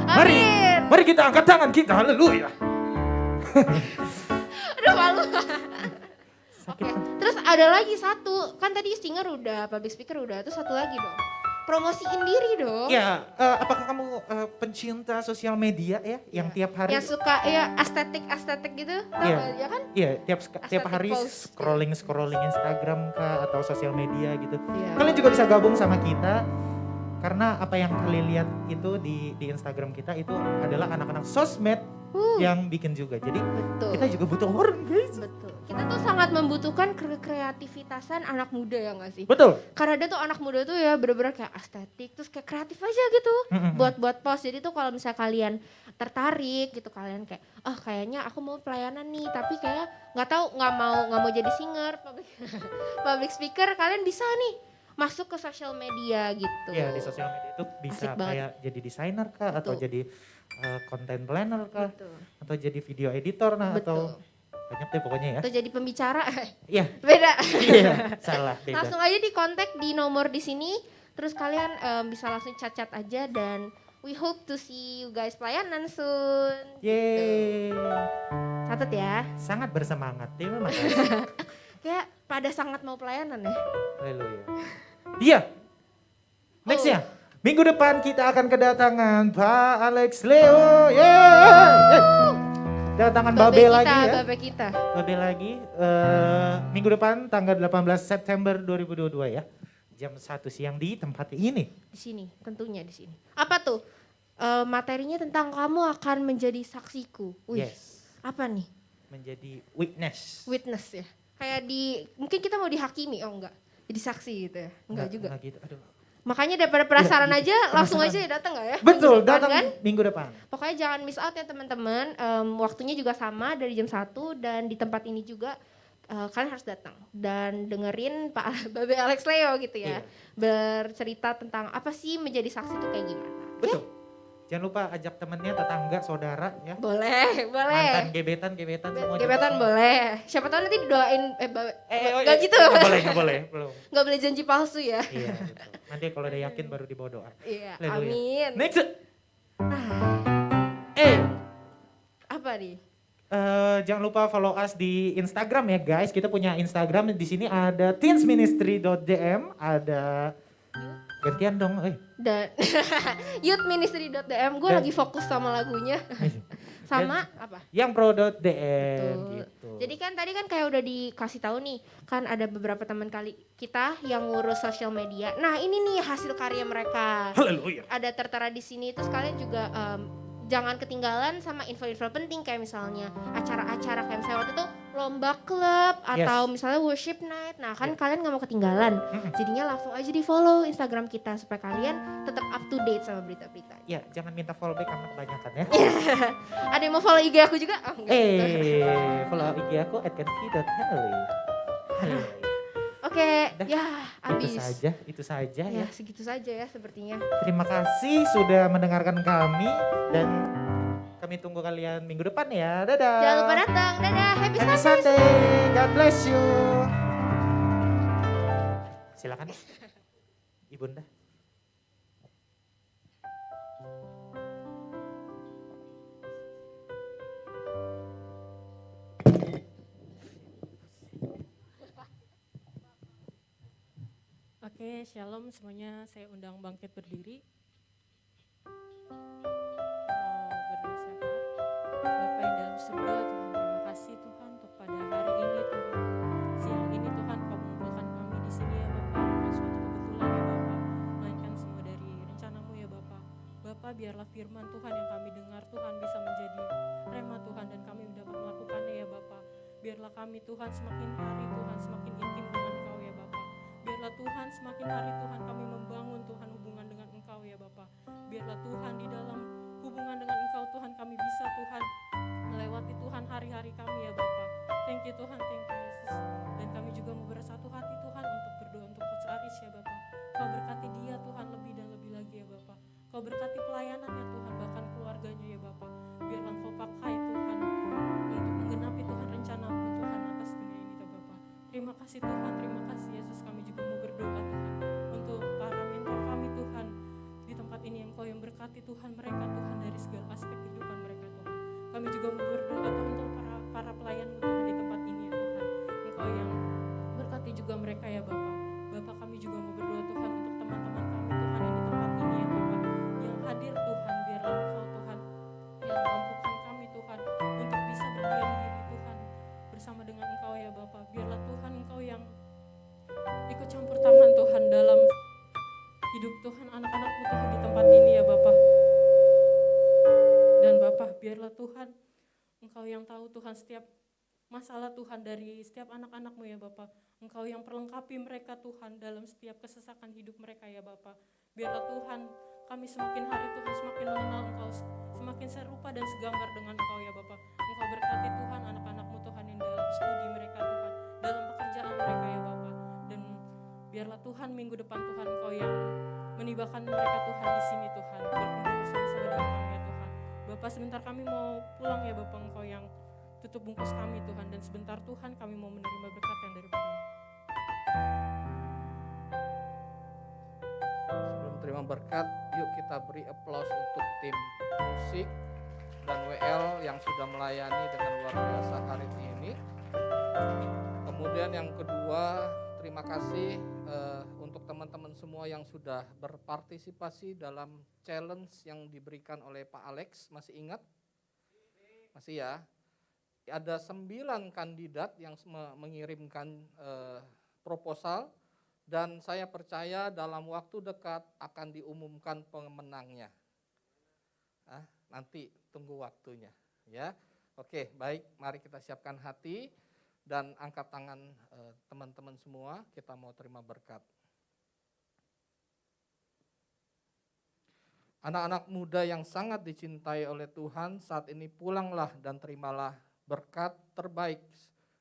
Amin. Mari kita angkat tangan kita. Haleluya. Aduh malu. Sakit. Oke, terus ada lagi satu. Kan tadi singer udah, public speaker udah. Terus satu lagi dong. Promosiin diri dong. Ya, apakah kamu pencinta sosial media ya, yang tiap hari? Yang suka ya estetik gitu. Tahu Iya. nggak, ya kan? Iya, tiap Aesthetic hari post. scrolling Instagram kah atau sosial media gitu. Iya. Kalian juga bisa gabung sama kita karena apa yang kalian lihat itu di Instagram kita itu adalah anak-anak sosmed yang bikin juga. Jadi Betul. kita juga butuh orang, guys. Betul. Kita tuh sangat membutuhkan kreativitasan anak muda ya nggak sih? Betul. Karena dia tuh anak muda tuh ya bener-bener kayak estetik, terus kayak kreatif aja gitu. Mm-mm. Buat post. Jadi tuh kalau misalnya kalian tertarik gitu, kalian kayak, oh kayaknya aku mau pelayanan nih, tapi kayak nggak mau jadi singer, public speaker, kalian bisa nih masuk ke sosial media gitu. Ya, di sosial media itu bisa Asik banget. kayak jadi desainer kah atau Betul. jadi content planner kah Betul. atau jadi video editor nah Betul. atau banyak deh pokoknya ya. Atau jadi pembicara, Iya. beda. Iya, salah beda. Langsung aja di kontak di nomor di sini, terus kalian bisa langsung chat-chat aja dan we hope to see you guys pelayanan soon. Yeay. Catat ya, Sangat bersemangat. Terima kasih. kayak pada sangat mau pelayanan ya. Haleluya. Iya. Nextnya, minggu depan kita akan kedatangan Pak Alex Leo. Yeay. Kedatangan Babe lagi ya. Babe kita. Babe lagi. Minggu depan tanggal 18 September 2022 ya. jam 1 siang di tempat ini. Di sini, tentunya di sini. Apa tuh? Materinya tentang kamu akan menjadi saksiku. Wih, Yes. apa nih? Menjadi witness. Witness ya. Kayak mungkin kita mau dihakimi, oh enggak. Jadi saksi gitu ya. Enggak juga. Enggak gitu. Aduh. Makanya daripada penasaran Iya, aja, langsung penasaran. aja datang nggak ya? Betul, Minggu depan, datang kan? minggu depan. Pokoknya jangan miss out ya teman-teman. Waktunya juga sama dari jam 1 dan di tempat ini juga kalian harus datang dan dengerin Pak Babe Alex Leo gitu ya. Iya. Bercerita tentang apa sih menjadi saksi itu kayak gimana. Betul. Jangan lupa ajak temennya, tetangga, saudara ya. Boleh, Mantan boleh. gebetan semua. Gebetan boleh. Siapa tahu nanti didoain gak gitu. Nggak boleh, belum. Gak boleh janji palsu ya. Iya, betul. Nanti kalau udah yakin baru dibawa doa. Iya, Haleluya. amin. Next. Apa nih? Jangan lupa follow us di Instagram ya guys. Kita punya Instagram di sini ada teensministry.dm, ada gantian dong, Dan youthministry.dm, gue Dan- lagi fokus sama lagunya. Sama apa? yang pro.dm Betul. gitu. Jadi kan tadi kan kayak udah dikasih tahu nih, kan ada beberapa teman kita yang ngurus sosial media. Nah ini nih hasil karya mereka. Haleluya. Ada tertera di sini, terus kalian juga jangan ketinggalan sama info-info penting kayak misalnya acara-acara kayak misalnya waktu itu lomba klub atau misalnya worship night. Nah kan kalian nggak mau ketinggalan, jadinya langsung aja di follow Instagram kita supaya kalian tetap up to date sama berita-berita. Ya, jangan minta follow back karena kebanyakan ya. Ada yang mau follow IG aku juga? Oh, enggak. Follow IG aku @kenki.henley. Oke, Udah. ya habis. Itu saja Ya ya. segitu saja ya sepertinya. Terima kasih sudah mendengarkan kami dan kami tunggu kalian minggu depan ya. Dadah. Jangan lupa datang. Dadah, happy Happy Sunday. Sunday. God bless you. Silakan. Ibunda. Oke, shalom semuanya. Saya undang bangkit berdiri. Mau berdoa syafaat. Bapa yang dalam surga, Tuhan terima kasih Tuhan untuk pada hari ini Tuhan. Siang ini Tuhan Kau mengumpulkan kami di sini ya Bapa. Bukan suatu kebetulan ya Bapa, melainkan semua dari rencana-Mu ya Bapa. Bapa biarlah firman Tuhan yang kami dengar Tuhan bisa menjadi rema Tuhan dan kami dapat melakukannya ya Bapa. Biarlah kami Tuhan semakin hari Tuhan semakin intim dengan Engkau ya Bapa. Biarlah Tuhan semakin hari Tuhan kami membangun Tuhan hubungan dengan Engkau ya Bapa. Biarlah Tuhan di dalam hubungan dengan Engkau Tuhan kami bisa Tuhan melewati Tuhan hari-hari kami ya Bapa. Thank you Tuhan, thank you Yesus. Dan kami juga mau bersatu hati Tuhan untuk berdoa untuk Coach Aris ya Bapa. Kau berkati dia Tuhan lebih dan lebih lagi ya Bapa. Kau berkati pelayanannya Tuhan bahkan keluarganya ya Bapa. Biarlah Kau pakai Tuhan untuk menggenapi Tuhan rencana-Mu Tuhan atas dunia ini ya Bapa. Terima kasih Tuhan, terima kasih Yesus. Kami juga mau berdoa Tuhan untuk para mentor kami Tuhan di tempat ini Engkau yang berkati Tuhan mereka Tuhan dari segala aspek kehidupan mereka Tuhan. Kami juga mau berdoa Tuhan untuk para pelayan-Mu Tuhan di tempat ini ya Tuhan. Engkau yang berkati juga mereka ya Bapa. Bapa kami juga mau berdoa Tuhan untuk teman-teman kami Tuhan yang di tempat ini ya Bapa. Yang hadir Tuhan, biarlah Engkau Tuhan yang mampukan kami Tuhan untuk bisa berdiam diri Tuhan bersama dengan Engkau ya Bapa. Biarlah Tuhan Engkau yang ikut campur tangan Tuhan dalam hidup Tuhan anak-anak-Mu Tuhan di tempat ini ya Bapa. Dan Bapa biarlah Tuhan Engkau yang tahu Tuhan setiap masalah Tuhan dari setiap anak-anak-Mu ya Bapa. Engkau yang perlengkapi mereka Tuhan dalam setiap kesesakan hidup mereka ya Bapa. Biarlah Tuhan kami semakin hari Tuhan semakin mengenal Engkau, semakin serupa dan segambar dengan Engkau ya Bapa. Engkau berkati Tuhan anak-anak-Mu Tuhan yang dalam studi mereka Tuhan, dalam pekerjaan mereka ya Bapa. Dan biarlah Tuhan minggu depan Tuhan Engkau yang menibakan mereka Tuhan di sini Tuhan, berkumpul bersama-sama dengan kami ya Tuhan. Bapak sebentar kami mau pulang ya Bapak, Engkau yang tutup bungkus kami Tuhan, dan sebentar Tuhan kami mau menerima berkat yang daripada-Mu. Sebelum terima berkat, yuk kita beri aplaus untuk tim musik dan WL yang sudah melayani dengan luar biasa hari ini. Kemudian yang kedua, terima kasih untuk teman-teman semua yang sudah berpartisipasi dalam challenge yang diberikan oleh Pak Alex. Masih ingat? Masih ya? Ada 9 kandidat yang mengirimkan proposal Dan saya percaya dalam waktu dekat akan diumumkan pemenangnya. Nanti tunggu waktunya, ya. Oke, baik, mari kita siapkan hati dan angkat tangan teman-teman semua, kita mau terima berkat. Anak-anak muda yang sangat dicintai oleh Tuhan, saat ini pulanglah dan terimalah berkat terbaik,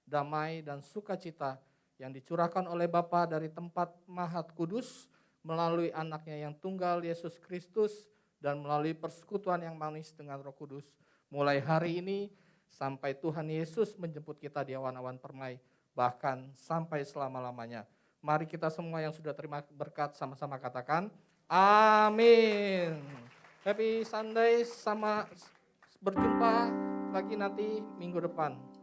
damai dan sukacita yang dicurahkan oleh Bapa dari tempat Mahat Kudus melalui anaknya yang tunggal Yesus Kristus dan melalui persekutuan yang manis dengan Roh Kudus. Mulai hari ini sampai Tuhan Yesus menjemput kita di awan-awan permai, bahkan sampai selama-lamanya. Mari kita semua yang sudah terima berkat sama-sama katakan, amin. Happy Sunday, sama berjumpa lagi nanti minggu depan.